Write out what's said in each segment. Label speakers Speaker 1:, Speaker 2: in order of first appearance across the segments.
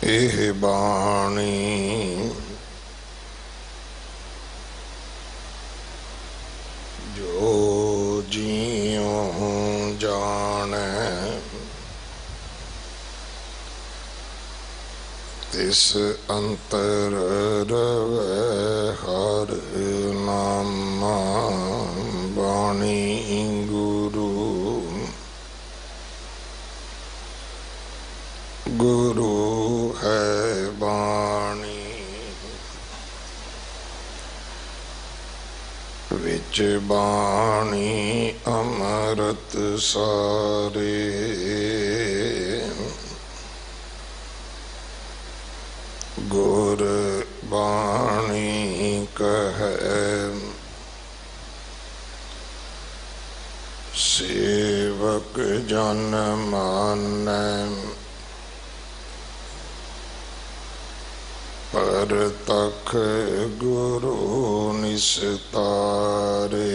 Speaker 1: एह बाणी जो जियों जाने तिस अंतर रवे हर नामा बाणी गुरु गुरु है बाणी विच बाणी अमृत सारे गुर बाणी कहे सेवक जन मानै पर तख गुरु निस्तारे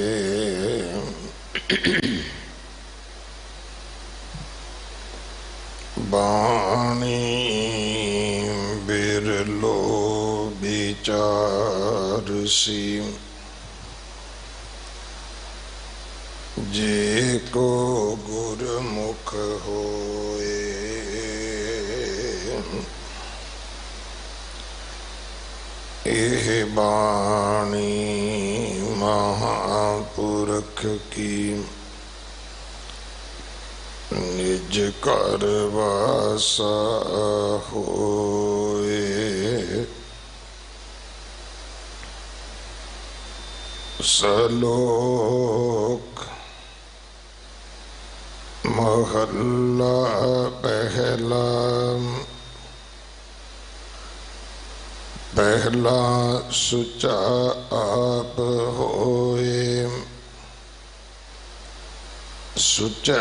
Speaker 1: बाणी बिरलो विचार सी जे को गुरमुख होए एह बाणी महापुरख की निज कर वासा होए सलोक महल्ला पहला पहला सुचा आप होए सुचै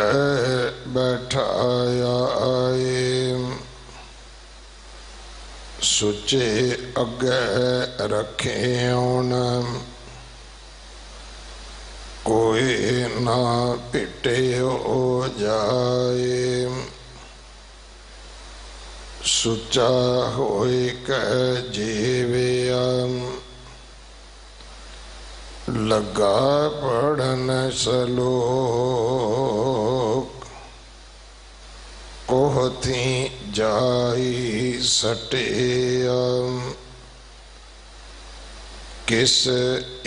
Speaker 1: बैठाया आए सुचे अगे रखे कोई ना पिटे हो जाए सुचा होए कह जीविया लगा पढ़न सलोक कोहती जाई सटिया किस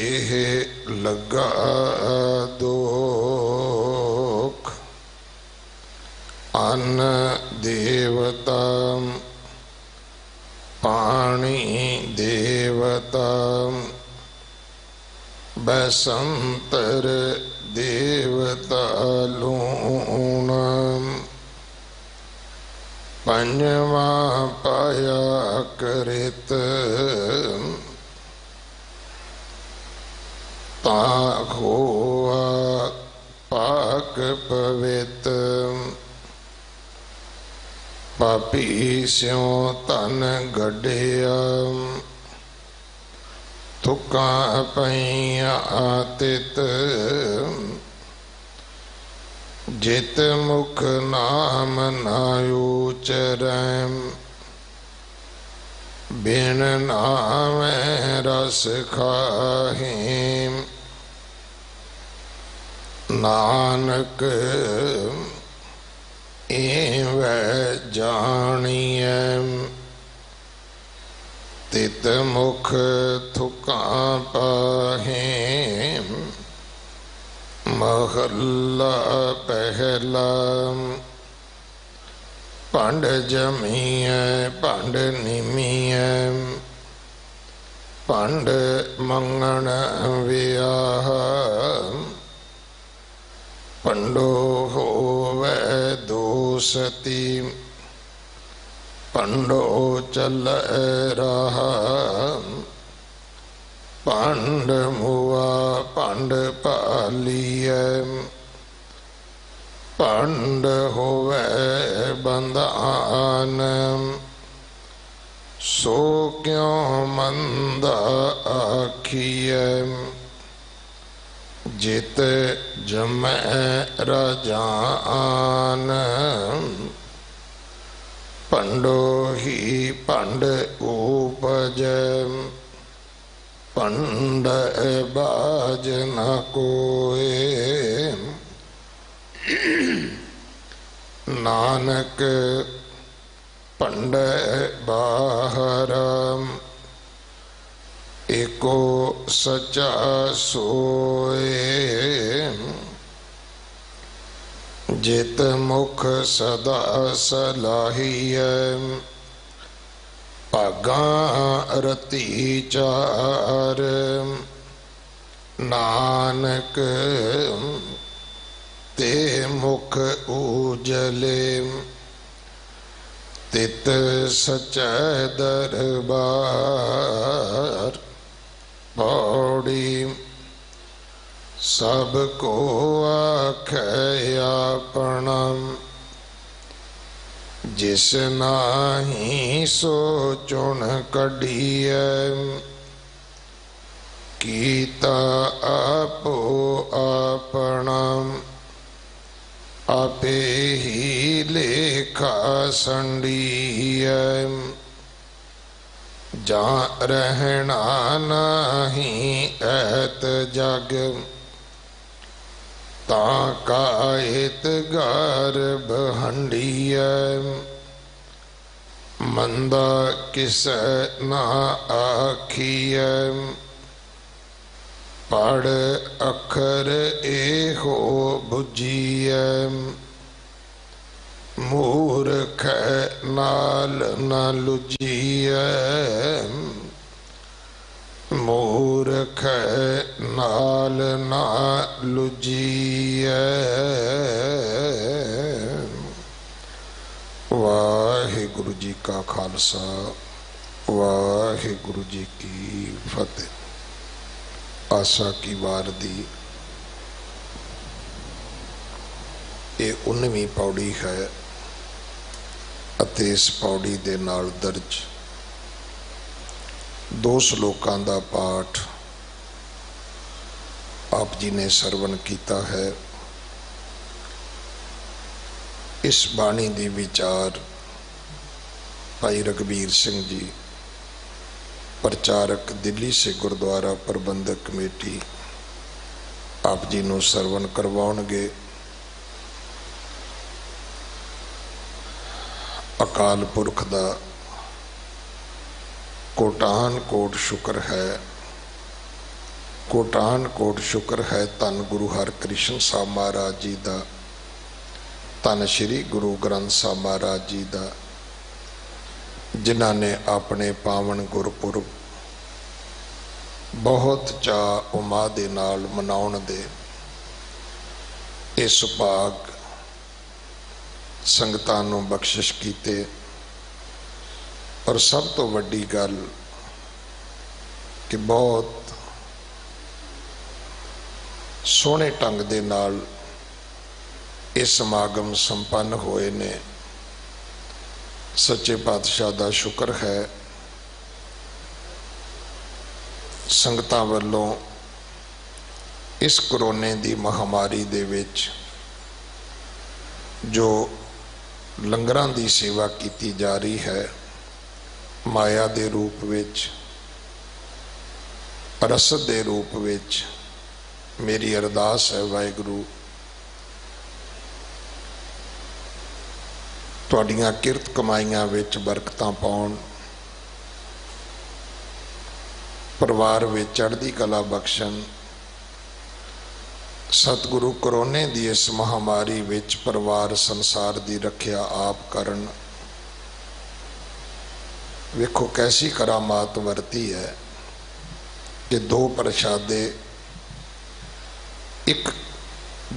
Speaker 1: एह लगा दोख अन्न देवता पानी देवता बसंतर देवता लूण पंजवा पाया कृत ताखोआ पाक पवित पापी स्यों तन गढ़िया थुका पईया आतित जित मुख नाम नायु चरम बिन नाम रस खाहिम नानक एव जानियम तित मुख थुका पाहिम महल्ला पहला पंड जमीय पंड निमीय पंड मंगण वियाह पंडो होवे दोसती पंडो चल रहा पंड मुआ पंड पालिय पंड होवे बंदान सो क्यों मंदा आखिय जित जमै राजान पंडो ही ਭੰਡ ਊਪਜੈ ਭੰਡ ਬਾਜ ਨ ਕੋਇ। ਨਾਨਕ ਭੰਡ ਬਾਹਰ ਏਕੋ ਸਚਾ ਸੋਇ। ਜਿਤ ਮੁਖ ਸਦਾ ਸਲਾਹੀਐ ਭਾਗਾਂ ਰਤੀ ਚਾਰ। ਨਾਨਕ ਤੇ ਮੁਖ ਊਜਲੇ ਤਿਤ ਸਚੈ ਦਰਬਾਰ। ਪੌੜੀ ਸਭ ਕੋ ਆਖੈ ਆਪਣਾ ਜਿਸ ਨਾਹੀ ਸੋ ਚੁਣ ਕੱਢੀਐ। ਕੀਤਾ ਆਪੋ ਆਪਣਾ ਆਪੇ ਹੀ ਲੇਖਾ ਸੰਡੀਐ। ਜਾਂ ਰਹਿਣਾ ਨਹੀਂ ਐਤ ਜਗ ਤਾਂ ਕਾਇਤ ਗਰਭ ਹੰਡੀਐ। ਮੰਦਾ ਕਿਸੈ ਨਾ ਆਖੀਐ ਪੜ ਅੱਖਰ ਇਹੋ ਬੁਝੀਐ। ਮੂਰਖ ਨਾਲ ਨਾ ਲੁਝੀਐ ਮੂਰਖ ਨਾਲ ਨਾ ਲੁਝੀਐ। ਵਾਹਿਗੁਰੂ ਜੀ ਕਾ ਖਾਲਸਾ ਵਾਹਿਗੁਰੂ ਜੀ ਕੀ ਫਤਿਹ। ਆਸਾ ਕੀ ਵਾਰ ਦੀ ਇਹ 19ਵੀਂ ਪੌੜੀ ਹੈ ਅਤੇ ਇਸ ਪੌੜੀ ਦੇ ਨਾਲ ਦਰਜ 2 ਸ਼ਲੋਕਾਂ ਦਾ ਪਾਠ ਆਪ ਜੀ ਨੇ ਸਰਵਣ ਕੀਤਾ ਹੈ। ਇਸ ਬਾਣੀ ਦੀ ਵਿਚਾਰ ਭਾਈ ਰਘਬੀਰ ਸਿੰਘ जी प्रचारक दिल्ली से गुरुद्वारा प्रबंधक कमेटी आप जी नूं सरवण करवाउणगे। अकाल पुरख दा कोटान कोट शुक्र है कोटान कोट शुक्र है। धन गुरु हरकृष्ण साहब महाराज जी दा धन श्री गुरु ग्रंथ साहब महाराज जी दा जिन्हां ने अपने पावन गुरपुरब बहुत चाह उमा दे नाल मनाउण दे इस भाग संगतां नूं बख्शिश कीते। और सब तो वड्डी गल कि बहुत सोहणे ढंग दे नाल ये समागम संपन्न होए ने। सच्चे पातशाह दा शुक्र है संगतां वल्लों इस कोरोने दी महामारी दे विच जो लंगरां दी सेवा कीती जा रही है माया दे रूप विच रसद दे रूप विच। मेरी अरदास है वाहिगुरू तुहाडीआं किरत कमाईआं विच बरकतां पाउण परिवार विच चढ़दी कला बख्शण। सतगुरु करोने दी इस महामारी विच परिवार संसार दी रखिया आप करन। वेखो कैसी करामात वरती है कि 2 प्रशादे एक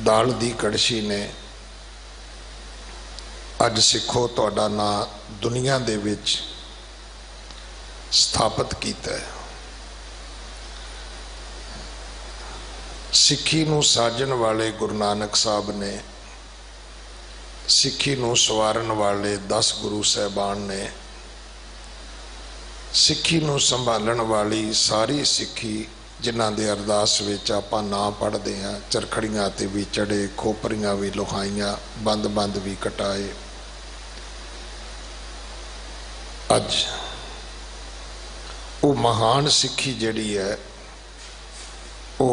Speaker 1: दाल दी कड़छी ने अज सिखो तुहाडा नां दुनिया दे विच स्थापित कीता है। सिक्खी नूं साजण वाले गुरु नानक साहब ने सिक्खी नूं सवारन वाले 10 गुरु साहबान ने सिक्खी नूं संभालण वाली सारी सिक्खी जिन्हां दे अरदास विच आपां नां पढ़दे हां। चरखड़ियां ते भी चढ़े खोपरियां भी लुहाइयां बंद बंद भी कटाए। अज वो महान सिक्खी जिहड़ी है वो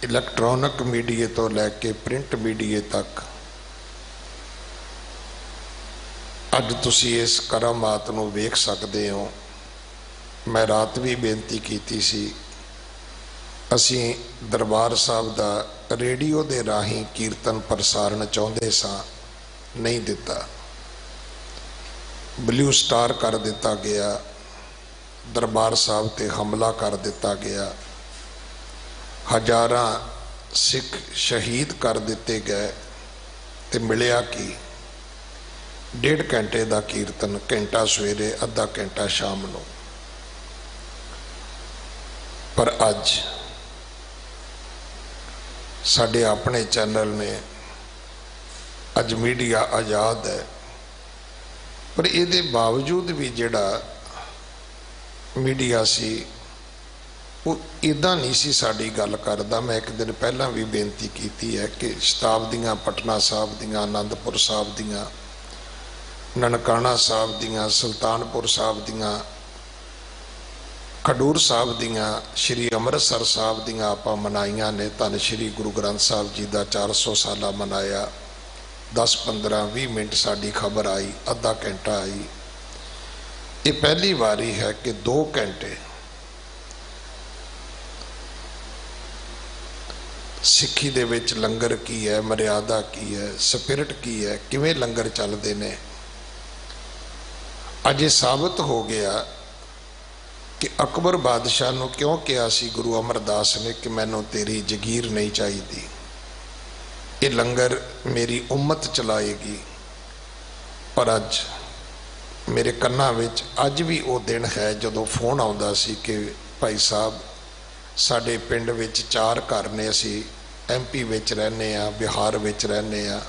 Speaker 1: इलैक्ट्रॉनिक मीडिया तो लैके प्रिंट मीडिया तक अज तुसी इस करामात नूं वेख सकते हो। मैं रात भी बेनती की सी, असी दरबार साहब दा रेडियो दे राही कीर्तन प्रसारण चाहते सां, नहीं दिता। ब्लू स्टार कर दिता गया, दरबार साहब ते हमला कर दिता गया, हजारां सिख शहीद कर दिते गए। ते मिलिया कि 1.5 घंटे का कीर्तन, घंटा सवेरे अद्धा घंटा शाम नूं। पर अज साडे अपने चैनल ने, अज मीडिया आज़ाद है, पर ये बावजूद भी जिहड़ा मीडिया सी वो इदा नहीं सी साड़ी गल करदा। मैं एक दिन पहला भी बेनती की है कि शताब्दियाँ पटना साहब दियां, आनंदपुर साहब दियां, ननकाना साहब दियां, सुल्तानपुर साहब दियां, खडूर साहब दियां, श्री अमृतसर साहब दियां आपां मनाइयां ने। धन श्री गुरु ग्रंथ साहब जी का 400 साला मनाया। 10, 15, 20 मिनट साड़ी खबर आई, अद्धा घंटा आई। ये पहली बारी है कि 2 घंटे सिक्खी दे विच लंगर की है, मर्यादा की है, स्पिरिट की है, किवें लंगर चलते ने। अज साबित हो गया कि अकबर बादशाह नूं क्यों कहा सी गुरु अमरदास ने कि मैनू तेरी जगीर नहीं चाहिए, ये लंगर मेरी उम्मत चलाएगी। पर अज मेरे कन्ना विच अज भी वो दिन है जदों फोन आउंदा सी कि भाई साहब साडे पिंड विच 4 घर ने, असी MP विच रहने आ, बिहार विच रहने आ।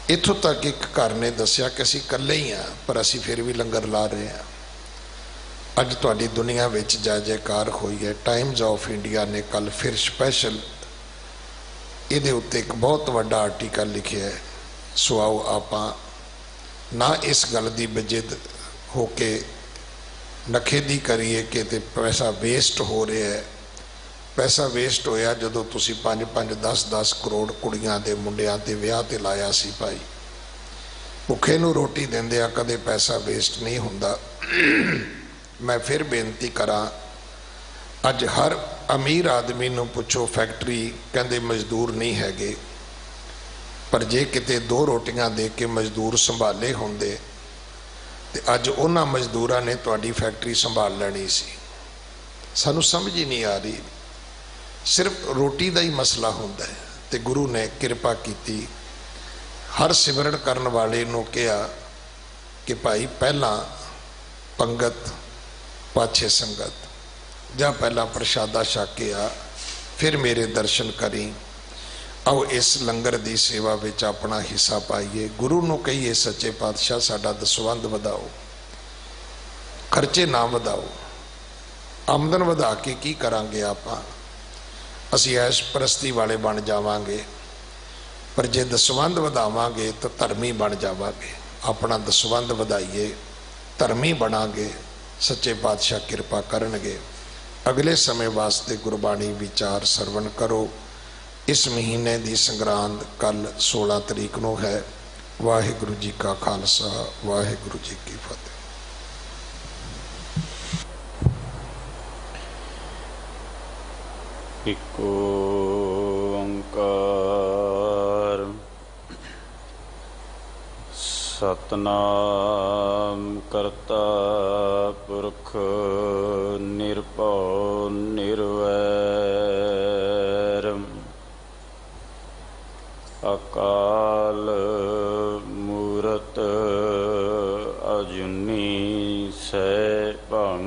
Speaker 1: इत्थों तक एक घर ने दसिया कि असी कल्ले ही हाँ, पर असी फिर भी लंगर ला रहे हैं। अज तुहाडी दुनिया विच जय जयकार हुई है। टाइम्स ऑफ इंडिया ने कल फिर स्पैशल इहदे उत्ते एक बहुत वड्डा आर्टिकल लिखे है। सो आओ आपां ना इस गल दी बजिद होके नखेदी करिए कि ते पैसा वेस्ट हो रहा है। पैसा वेस्ट होया जदों तुसी 5-5, 10-10 करोड़ कुड़ियां दे मुंडियां ते विआह ते लाया सी। भाई भुखे नूं रोटी दिंदिआं कदे पैसा वेस्ट नहीं हुंदा। मैं फिर बेनती करा, अज हर अमीर आदमी नूं पुछो फैक्ट्री कहंदे मजदूर नहीं हैगे, पर जे किते 2 रोटियां दे के मजदूर संभाले होंदे ते अज उन्हां मजदूरां ने तुहाडी फैक्ट्री संभाल लैनी सी। सानू समझ ही नहीं आ रही, सिर्फ रोटी का ही मसला होंदा है। ते गुरु ने कृपा की, हर सिमरन करन वाले नूं कहा कि भाई पहला पंगत पाछे संगत, जा पहला प्रशादा छक के आ, फिर मेरे दर्शन करी। आओ इस लंगर की सेवा विच अपना हिस्सा पाइए। गुरु नूं कहिए सच्चे पातशाह साडा दसवंध वधाओ, खर्चे ना वधाओ। आमदन वधा के की करांगे आपां? असीं ऐश परस्ती वाले बन जावांगे, पर जे दसवंध वधावांगे तो धर्मी बन जावांगे। अपना दसवंध वधाइए, धर्मी बनांगे, सच्चे पातशाह कृपा करनगे। अगले समय वास्ते गुरबाणी विचार सरवण करो। इस महीने की संग्रांद कल 16 तरीक नूं है। वाहिगुरु जी का खालसा, वाहिगुरु जी की फतेह।
Speaker 2: एक ओंकार सतनाम करता पुरख निरभउ निर्वैर अकाल मूरत अजुनी सैभं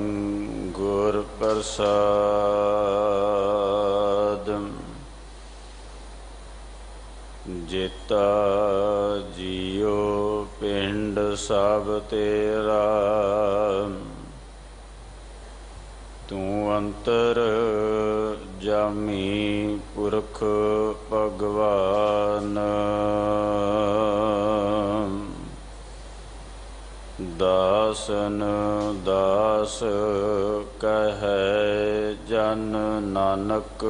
Speaker 2: गुर प्रसाद जेता जियो पिंड सब तेरा तू अंतर जामी पुरख भगवान ਦਾਸਨ ਦਾਸ ਕਹੈ ਜਨ ਨਾਨਕ,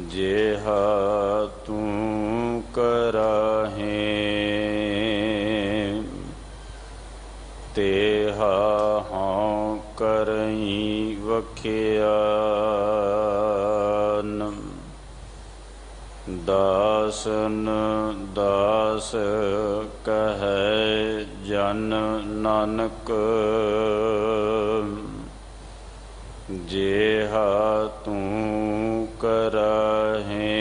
Speaker 2: ਜਿਹਾ ਤੂੰ ਕਰਾਹੇ ਤੇਹਾ ਹਉ ਕਰਈ ਵਖਿਆਨ। ਦਾਸਨ ਦਾਸ ਕਹੈ ਜਨ ਨਾਨਕ, ਜਿਹਾ ਤੂੰ ਕਰਾਹੇ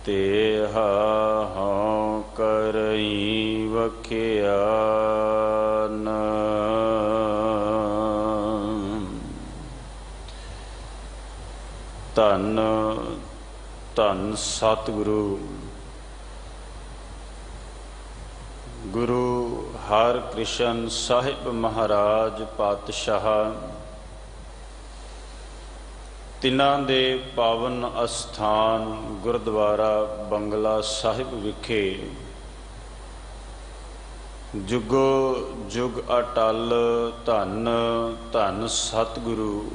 Speaker 2: ਤੇਹਾ ਹਉ ਕਰਈ ਵਖਿਆਨ। ਧੰਨ ਧੰਨ ਸਤਿਗੁਰੂ ਗੁਰੂ ਹਰਿਕ੍ਰਿਸ਼ਨ ਸਾਹਿਬ ਮਹਾਰਾਜ ਪਾਤਸ਼ਾਹ, ਤਿਨਾਂ ਦੇ ਪਾਵਨ ਅਸਥਾਨ ਗੁਰਦੁਆਰਾ ਬੰਗਲਾ ਸਾਹਿਬ ਵਿਖੇ ਜੁਗੋ ਜੁਗ ਅਟਲ ਧੰਨ ਧੰਨ ਸਤਿਗੁਰੂ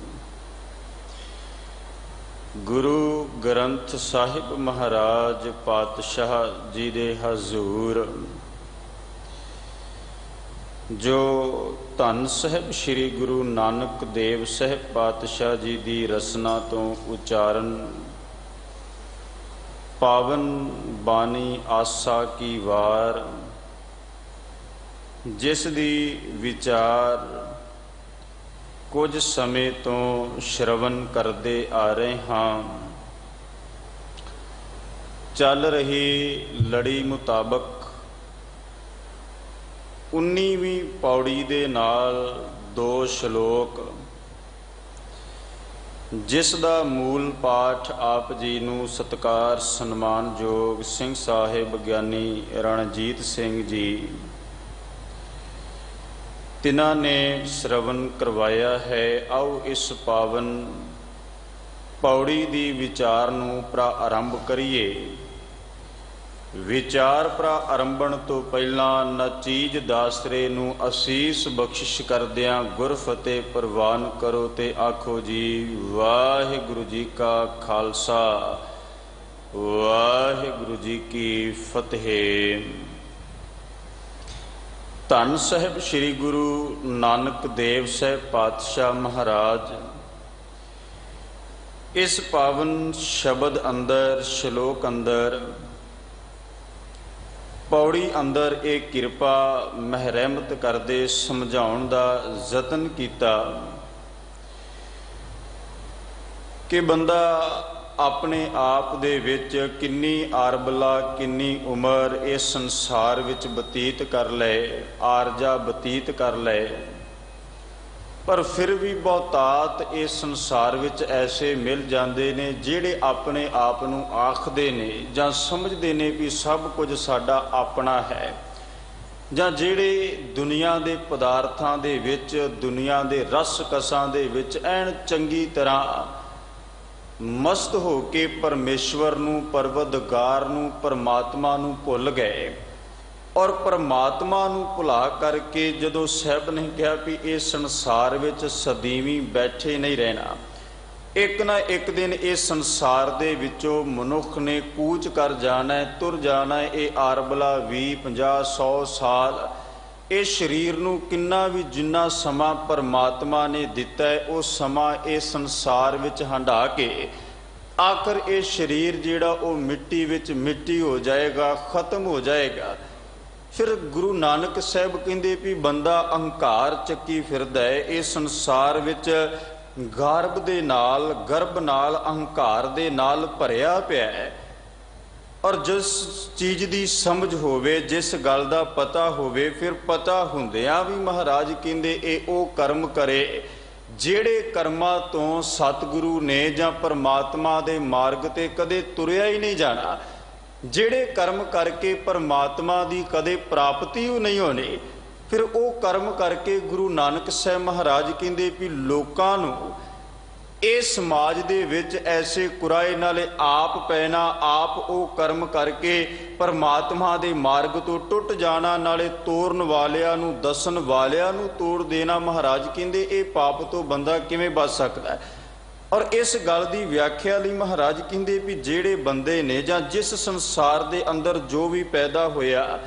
Speaker 2: ਗੁਰੂ ਗ੍ਰੰਥ ਸਾਹਿਬ ਮਹਾਰਾਜ ਪਾਤਸ਼ਾਹ ਜੀ ਦੇ ਹਜ਼ੂਰ, ਜੋ ਧੰਨ ਸਾਹਿਬ ਸ੍ਰੀ ਗੁਰੂ ਨਾਨਕ ਦੇਵ ਸਾਹਿਬ ਪਾਤਸ਼ਾਹ ਜੀ ਦੀ ਰਸਨਾ ਤੋਂ ਉਚਾਰਨ ਪਾਵਨ ਬਾਣੀ ਆਸਾ ਕੀ ਵਾਰ, ਜਿਸ ਦੀ ਵਿਚਾਰ ਕੁਝ ਸਮੇਂ ਤੋਂ ਸ਼ਰਵਨ ਕਰਦੇ ਆ ਰਹੇ ਹਾਂ। ਚੱਲ ਰਹੀ ਲੜੀ ਮੁਤਾਬਕ 19ਵੀਂ ਪੌੜੀ ਦੇ ਨਾਲ 2 ਸ਼ਲੋਕ, ਜਿਸ ਦਾ ਮੂਲ ਪਾਠ ਆਪ ਜੀ ਨੂੰ ਸਤਿਕਾਰ ਸਨਮਾਨਯੋਗ ਸਿੰਘ ਸਾਹਿਬ ਗਿਆਨੀ ਰਣਜੀਤ ਸਿੰਘ ਜੀ ਤਿਨਾਂ ਨੇ ਸ਼ਰਵਨ ਕਰਵਾਇਆ ਹੈ। ਆਓ ਇਸ ਪਾਵਨ ਪੌੜੀ ਦੀ ਵਿਚਾਰ ਨੂੰ ਪ੍ਰਾਰੰਭ ਕਰੀਏ। ਵਿਚਾਰ ਪ੍ਰਾਰੰਭਣ ਤੋਂ ਪਹਿਲਾਂ ਨਚੀਜ ਦਾਸਰੇ ਨੂੰ ਅਸੀਸ ਬਖਸ਼ਿਸ਼ ਕਰਦਿਆਂ ਗੁਰਫਤਿਹ ਪ੍ਰਵਾਨ ਕਰੋ ਤੇ ਆਖੋ ਜੀ ਵਾਹਿਗੁਰੂ ਜੀ ਕਾ ਖਾਲਸਾ ਵਾਹਿਗੁਰੂ ਜੀ ਕੀ ਫਤਿਹ। ਧੰਨ ਸਾਹਿਬ ਸ੍ਰੀ ਗੁਰੂ ਨਾਨਕ ਦੇਵ ਸਾਹਿਬ ਪਾਤਸ਼ਾਹ ਮਹਾਰਾਜ ਇਸ ਪਾਵਨ ਸ਼ਬਦ ਅੰਦਰ, ਸ਼ਲੋਕ ਅੰਦਰ, ਪੌੜੀ ਅੰਦਰ ਇਹ ਕਿਰਪਾ ਮਹਿਰਮਤ ਕਰਦੇ ਸਮਝਾਉਣ ਦਾ ਯਤਨ ਕੀਤਾ ਕਿ ਬੰਦਾ ਆਪਣੇ ਆਪ ਦੇ ਵਿੱਚ ਕਿੰਨੀ ਆਰਬਲਾ, ਕਿੰਨੀ ਉਮਰ ਇਸ ਸੰਸਾਰ ਵਿੱਚ ਬਤੀਤ ਕਰ ਲਏ, ਆਰਜਾ ਬਤੀਤ ਕਰ ਲਏ, ਪਰ ਫਿਰ ਵੀ ਬਹੁਤਾਤ ਇਸ ਸੰਸਾਰ ਵਿੱਚ ਐਸੇ ਮਿਲ ਜਾਂਦੇ ਨੇ ਜਿਹੜੇ ਆਪਣੇ ਆਪ ਨੂੰ ਆਖਦੇ ਨੇ ਜਾਂ ਸਮਝਦੇ ਨੇ ਵੀ ਸਭ ਕੁਝ ਸਾਡਾ ਆਪਣਾ ਹੈ, ਜਾਂ ਜਿਹੜੇ ਦੁਨੀਆ ਦੇ ਪਦਾਰਥਾਂ ਦੇ ਵਿੱਚ, ਦੁਨੀਆ ਦੇ ਰਸ ਕਸਾਂ ਦੇ ਵਿੱਚ ਐਨ ਚੰਗੀ ਤਰ੍ਹਾਂ ਮਸਤ ਹੋ ਕੇ ਪਰਮੇਸ਼ਵਰ ਨੂੰ, ਪਰਵਦਗਾਰ ਨੂੰ, ਪਰਮਾਤਮਾ ਨੂੰ ਭੁੱਲ ਗਏ। ਔਰ ਪਰਮਾਤਮਾ ਨੂੰ ਭੁਲਾ ਕਰਕੇ ਜਦੋਂ ਸਾਹਿਬ ਨੇ ਕਿਹਾ ਵੀ ਇਹ ਸੰਸਾਰ ਵਿੱਚ ਸਦੀਵੀਂ ਬੈਠੇ ਨਹੀਂ ਰਹਿਣਾ, ਇੱਕ ਨਾ ਇੱਕ ਦਿਨ ਇਸ ਸੰਸਾਰ ਦੇ ਵਿੱਚੋਂ ਮਨੁੱਖ ਨੇ ਕੂਚ ਕਰ ਜਾਣਾ, ਤੁਰ ਜਾਣਾ। ਇਹ ਆਰਬਲਾ 20, 50, 100 ਸਾਲ ਇਹ ਸਰੀਰ ਨੂੰ ਕਿੰਨਾ ਵੀ ਜਿੰਨਾ ਸਮਾਂ ਪਰਮਾਤਮਾ ਨੇ ਦਿੱਤਾ ਹੈ ਉਹ ਸਮਾਂ ਇਹ ਸੰਸਾਰ ਵਿੱਚ ਹੰਢਾ ਕੇ ਆਖਰ ਇਹ ਸਰੀਰ ਜਿਹੜਾ ਉਹ ਮਿੱਟੀ ਵਿੱਚ ਮਿੱਟੀ ਹੋ ਜਾਏਗਾ, ਖਤਮ ਹੋ ਜਾਏਗਾ। ਫਿਰ ਗੁਰੂ ਨਾਨਕ ਸਾਹਿਬ ਕਹਿੰਦੇ ਵੀ ਬੰਦਾ ਅਹੰਕਾਰ ਚੱਕੀ ਫਿਰਦਾ ਹੈ ਇਸ ਸੰਸਾਰ ਵਿੱਚ, ਗਰਭ ਦੇ ਨਾਲ, ਗਰਭ ਨਾਲ, ਅਹੰਕਾਰ ਦੇ ਨਾਲ ਭਰਿਆ ਪਿਆ ਹੈ। ਔਰ ਜਿਸ ਚੀਜ਼ ਦੀ ਸਮਝ ਹੋਵੇ, ਜਿਸ ਗੱਲ ਦਾ ਪਤਾ ਹੋਵੇ, ਫਿਰ ਪਤਾ ਹੁੰਦਿਆਂ ਵੀ ਮਹਾਰਾਜ ਕਹਿੰਦੇ ਇਹ ਉਹ ਕਰਮ ਕਰੇ ਜਿਹੜੇ ਕਰਮਾਂ ਤੋਂ ਸਤਿਗੁਰੂ ਨੇ ਜਾਂ ਪਰਮਾਤਮਾ ਦੇ ਮਾਰਗ ਤੇ ਕਦੇ ਤੁਰਿਆ ਹੀ ਨਹੀਂ ਜਾਣਾ, ਜਿਹੜੇ ਕਰਮ ਕਰਕੇ ਪਰਮਾਤਮਾ ਦੀ ਕਦੇ ਪ੍ਰਾਪਤੀ ਹੀ ਨਹੀਂ ਹੋਣੀ। ਫਿਰ ਉਹ ਕਰਮ ਕਰਕੇ ਗੁਰੂ ਨਾਨਕ ਸਾਹਿਬ ਮਹਾਰਾਜ ਕਹਿੰਦੇ ਵੀ ਲੋਕਾਂ ਨੂੰ ਇਹ ਸਮਾਜ ਦੇ ਵਿੱਚ ਐਸੇ ਕੁਰਾਏ ਨਾਲੇ ਆਪ ਪੈਣਾ, ਆਪ ਉਹ ਕਰਮ ਕਰਕੇ ਪਰਮਾਤਮਾ ਦੇ ਮਾਰਗ ਤੋਂ ਟੁੱਟ ਜਾਣਾ, ਨਾਲੇ ਤੋਰਨ ਵਾਲਿਆਂ ਨੂੰ, ਦੱਸਣ ਵਾਲਿਆਂ ਨੂੰ ਤੋੜ ਦੇਣਾ। ਮਹਾਰਾਜ ਕਹਿੰਦੇ ਇਹ ਪਾਪ ਤੋਂ ਬੰਦਾ ਕਿਵੇਂ ਬਚ ਸਕਦਾ ਹੈ? ਔਰ ਇਸ ਗੱਲ ਦੀ ਵਿਆਖਿਆ ਲਈ ਮਹਾਰਾਜ ਕਹਿੰਦੇ ਵੀ ਜਿਹੜੇ ਬੰਦੇ ਨੇ ਜਾਂ ਜਿਸ ਸੰਸਾਰ ਦੇ ਅੰਦਰ ਜੋ ਵੀ ਪੈਦਾ ਹੋਇਆ,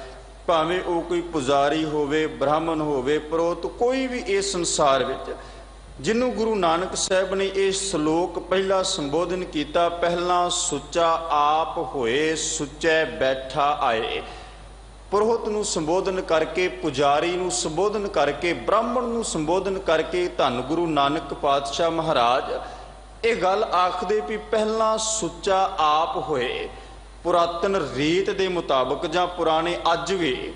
Speaker 2: ਭਾਵੇਂ ਉਹ ਕੋਈ ਪੁਜਾਰੀ ਹੋਵੇ, ਬ੍ਰਾਹਮਣ ਹੋਵੇ, ਪ੍ਰੋਤ, ਕੋਈ ਵੀ ਇਸ ਸੰਸਾਰ ਵਿੱਚ, ਜਿਹਨੂੰ ਗੁਰੂ ਨਾਨਕ ਸਾਹਿਬ ਨੇ ਇਹ ਸ਼ਲੋਕ ਪਹਿਲਾ ਸੰਬੋਧਨ ਕੀਤਾ, ਪਹਿਲਾਂ ਸੁੱਚਾ ਆਪ ਹੋਏ, ਸੁੱਚੇ ਬੈਠਾ ਆਏ। ਪੁਰੋਹਿਤ ਨੂੰ ਸੰਬੋਧਨ ਕਰਕੇ, ਪੁਜਾਰੀ ਨੂੰ ਸੰਬੋਧਨ ਕਰਕੇ, ਬ੍ਰਾਹਮਣ ਨੂੰ ਸੰਬੋਧਨ ਕਰਕੇ ਧੰਨ ਗੁਰੂ ਨਾਨਕ ਪਾਤਸ਼ਾਹ ਮਹਾਰਾਜ ਇਹ ਗੱਲ ਆਖਦੇ ਵੀ ਪਹਿਲਾਂ ਸੁੱਚਾ ਆਪ ਹੋਏ। ਪੁਰਾਤਨ ਰੀਤ ਦੇ ਮੁਤਾਬਕ ਜਾਂ ਪੁਰਾਣੇ ਅੱਜ ਵੀ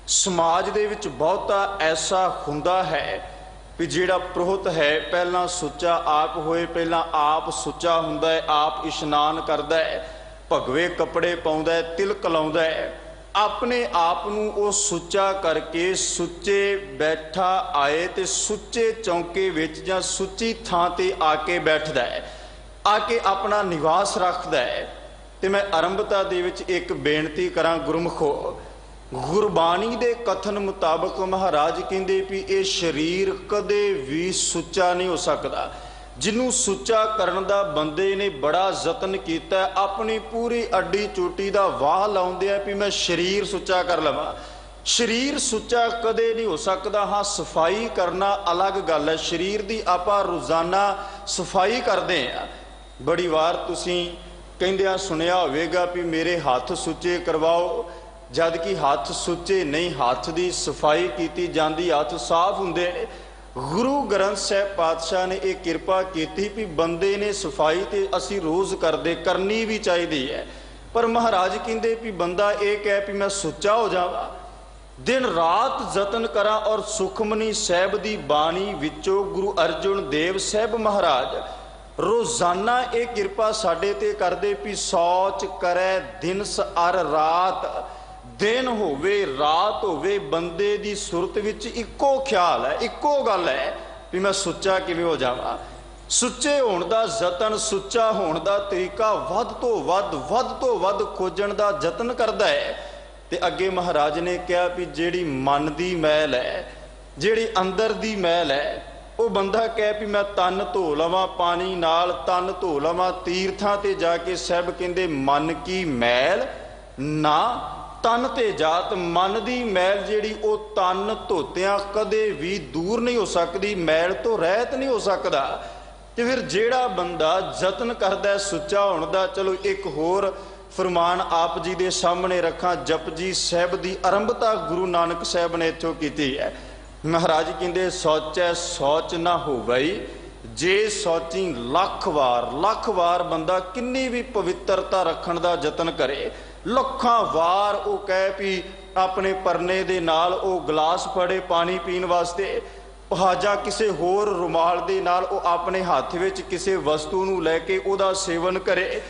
Speaker 2: ਸਮਾਜ ਦੇ ਵਿੱਚ ਬਹੁਤਾ ਐਸਾ ਹੁੰਦਾ ਹੈ ਵੀ ਜਿਹੜਾ ਪੁਰੋਹਿਤ ਹੈ ਪਹਿਲਾਂ ਸੁੱਚਾ ਆਪ ਹੋਏ, ਪਹਿਲਾਂ ਆਪ ਸੁੱਚਾ ਹੁੰਦਾ ਹੈ, ਆਪ ਇਸ਼ਨਾਨ ਕਰਦਾ ਹੈ, ਭਗਵੇ ਕੱਪੜੇ ਪਾਉਂਦਾ ਹੈ, ਤਿਲਕ ਲਾਉਂਦਾ ਹੈ, ਆਪਣੇ ਆਪ ਨੂੰ ਉਹ ਸੁੱਚਾ ਕਰਕੇ ਸੁੱਚੇ ਬੈਠਾ ਆਏ ਤੇ ਸੁੱਚੇ ਚੌਂਕੇ ਵਿੱਚ ਜਾਂ ਸੁੱਚੀ ਥਾਂ ਤੇ ਆ ਕੇ ਬੈਠਦਾ ਹੈ, ਆ ਕੇ ਆਪਣਾ ਨਿਵਾਸ ਰੱਖਦਾ ਹੈ। ਤੇ ਮੈਂ ਆਰੰਭਤਾ ਦੇ ਵਿੱਚ ਇੱਕ ਬੇਨਤੀ ਕਰਾਂ ਗੁਰਮੁਖੋ, ਗੁਰਬਾਣੀ ਦੇ ਕਥਨ ਮੁਤਾਬਕ ਮਹਾਰਾਜ ਕਹਿੰਦੇ ਵੀ ਇਹ ਸਰੀਰ ਕਦੇ ਵੀ ਸੁੱਚਾ ਨਹੀਂ ਹੋ ਸਕਦਾ। ਜਿਹਨੂੰ ਸੁੱਚਾ ਕਰਨ ਦਾ ਬੰਦੇ ਨੇ ਬੜਾ ਯਤਨ ਕੀਤਾ, ਆਪਣੀ ਪੂਰੀ ਅੱਡੀ ਚੋਟੀ ਦਾ ਵਾਹ ਲਾਉਂਦੇ ਆ ਵੀ ਮੈਂ ਸਰੀਰ ਸੁੱਚਾ ਕਰ ਲਵਾਂ। ਸਰੀਰ ਸੁੱਚਾ ਕਦੇ ਨਹੀਂ ਹੋ ਸਕਦਾ। ਹਾਂ, ਸਫਾਈ ਕਰਨਾ ਅਲੱਗ ਗੱਲ ਹੈ, ਸਰੀਰ ਦੀ ਆਪਾਂ ਰੋਜ਼ਾਨਾ ਸਫਾਈ ਕਰਦੇ ਆ। ਬੜੀ ਵਾਰ ਤੁਸੀਂ ਕਹਿੰਦਿਆਂ ਸੁਣਿਆ ਹੋਵੇਗਾ ਵੀ ਮੇਰੇ ਹੱਥ ਸੁੱਚੇ ਕਰਵਾਓ, ਜਦ ਕਿ ਹੱਥ ਸੁੱਚੇ ਨਹੀਂ, ਹੱਥ ਦੀ ਸਫਾਈ ਕੀਤੀ ਜਾਂਦੀ, ਹੱਥ ਸਾਫ਼ ਹੁੰਦੇ ਨੇ। ਗੁਰੂ ਗ੍ਰੰਥ ਸਾਹਿਬ ਪਾਤਸ਼ਾਹ ਨੇ ਇਹ ਕਿਰਪਾ ਕੀਤੀ ਵੀ ਬੰਦੇ ਨੇ ਸਫਾਈ ਤੇ ਅਸੀਂ ਰੋਜ਼ ਕਰਦੇ, ਕਰਨੀ ਵੀ ਚਾਹੀਦੀ ਹੈ। ਪਰ ਮਹਾਰਾਜ ਕਹਿੰਦੇ ਵੀ ਬੰਦਾ ਇਹ ਕਹੇ ਵੀ ਮੈਂ ਸੁੱਚਾ ਹੋ ਜਾਵਾਂ, ਦਿਨ ਰਾਤ ਯਤਨ ਕਰਾਂ। ਔਰ ਸੁਖਮਨੀ ਸਾਹਿਬ ਦੀ ਬਾਣੀ ਵਿੱਚੋਂ ਗੁਰੂ ਅਰਜਨ ਦੇਵ ਸਾਹਿਬ ਮਹਾਰਾਜ ਰੋਜ਼ਾਨਾ ਇਹ ਕਿਰਪਾ ਸਾਡੇ ਤੇ ਕਰਦੇ ਵੀ ਸੌਚ ਕਰੈ ਦਿਨਸ ਅਰ ਰਾਤ। ਦਿਨ ਹੋਵੇ ਰਾਤ ਹੋਵੇ, ਬੰਦੇ ਦੀ ਸੁਰਤ ਵਿੱਚ ਇੱਕੋ ਖਿਆਲ ਹੈ, ਇੱਕੋ ਗੱਲ ਹੈ ਵੀ ਮੈਂ ਸੁੱਚਾ ਕਿਵੇਂ ਹੋ ਜਾਵਾਂ। ਸੁੱਚੇ ਹੋਣ ਦਾ ਯਤਨ, ਸੁੱਚਾ ਹੋਣ ਦਾ ਤਰੀਕਾ ਵੱਧ ਤੋਂ ਵੱਧ ਖੋਜਣ ਦਾ ਯਤਨ ਕਰਦਾ ਹੈ। ਤੇ ਅੱਗੇ ਮਹਾਰਾਜ ਨੇ ਕਿਹਾ ਵੀ ਜਿਹੜੀ ਮਨ ਦੀ ਮੈਲ ਹੈ, ਜਿਹੜੀ ਅੰਦਰ ਦੀ ਮੈਲ ਹੈ, ਉਹ ਬੰਦਾ ਕਹੇ ਵੀ ਮੈਂ ਤਨ ਧੋ ਲਵਾਂ ਪਾਣੀ ਨਾਲ, ਤਨ ਧੋ ਲਵਾਂ ਤੀਰਥਾਂ ਤੇ ਜਾ ਕੇ। ਸਾਹਿਬ ਕਹਿੰਦੇ ਮਨ ਕੀ ਮੈਲ ਨਾ ਤਨ ਤੇ ਜਾਤ। ਮਨ ਦੀ ਮੈਲ ਜਿਹੜੀ ਉਹ ਤਨ ਧੋਤਿਆਂ ਕਦੇ ਵੀ ਦੂਰ ਨਹੀਂ ਹੋ ਸਕਦੀ, ਮੈਲ ਤੋਂ ਰਹਿਤ ਨਹੀਂ ਹੋ ਸਕਦਾ। ਤੇ ਫਿਰ ਜਿਹੜਾ ਬੰਦਾ ਯਤਨ ਕਰਦਾ ਸੁੱਚਾ ਹੋਣ ਦਾ, ਚਲੋ ਇੱਕ ਹੋਰ ਫਰਮਾਨ ਆਪ ਜੀ ਦੇ ਸਾਹਮਣੇ ਰੱਖਾਂ। ਜਪਜੀ ਸਾਹਿਬ ਦੀ ਆਰੰਭਤਾ ਗੁਰੂ ਨਾਨਕ ਸਾਹਿਬ ਨੇ ਇੱਥੋਂ ਕੀਤੀ ਹੈ। ਮਹਾਰਾਜ ਕਹਿੰਦੇ ਸੋਚੈ ਸੋਚ ਨਾ ਹੋਵਈ, ਜੇ ਸੋਚੀ ਲੱਖ ਵਾਰ ਬੰਦਾ ਕਿੰਨੀ ਵੀ ਪਵਿੱਤਰਤਾ ਰੱਖਣ ਦਾ ਯਤਨ ਕਰੇ, ਲੱਖਾਂ ਵਾਰ ਉਹ ਕਹੇ ਵੀ ਆਪਣੇ ਪਰਨੇ ਦੇ ਨਾਲ ਉਹ ਗਲਾਸ ਫੜੇ ਪਾਣੀ ਪੀਣ ਵਾਸਤੇ, ਹਾਜਾ ਕਿਸੇ ਹੋਰ ਰੁਮਾਲ ਦੇ ਨਾਲ ਉਹ ਆਪਣੇ ਹੱਥ ਵਿੱਚ ਕਿਸੇ ਵਸਤੂ ਨੂੰ ਲੈ ਕੇ ਉਹਦਾ ਸੇਵਨ ਕਰੇ,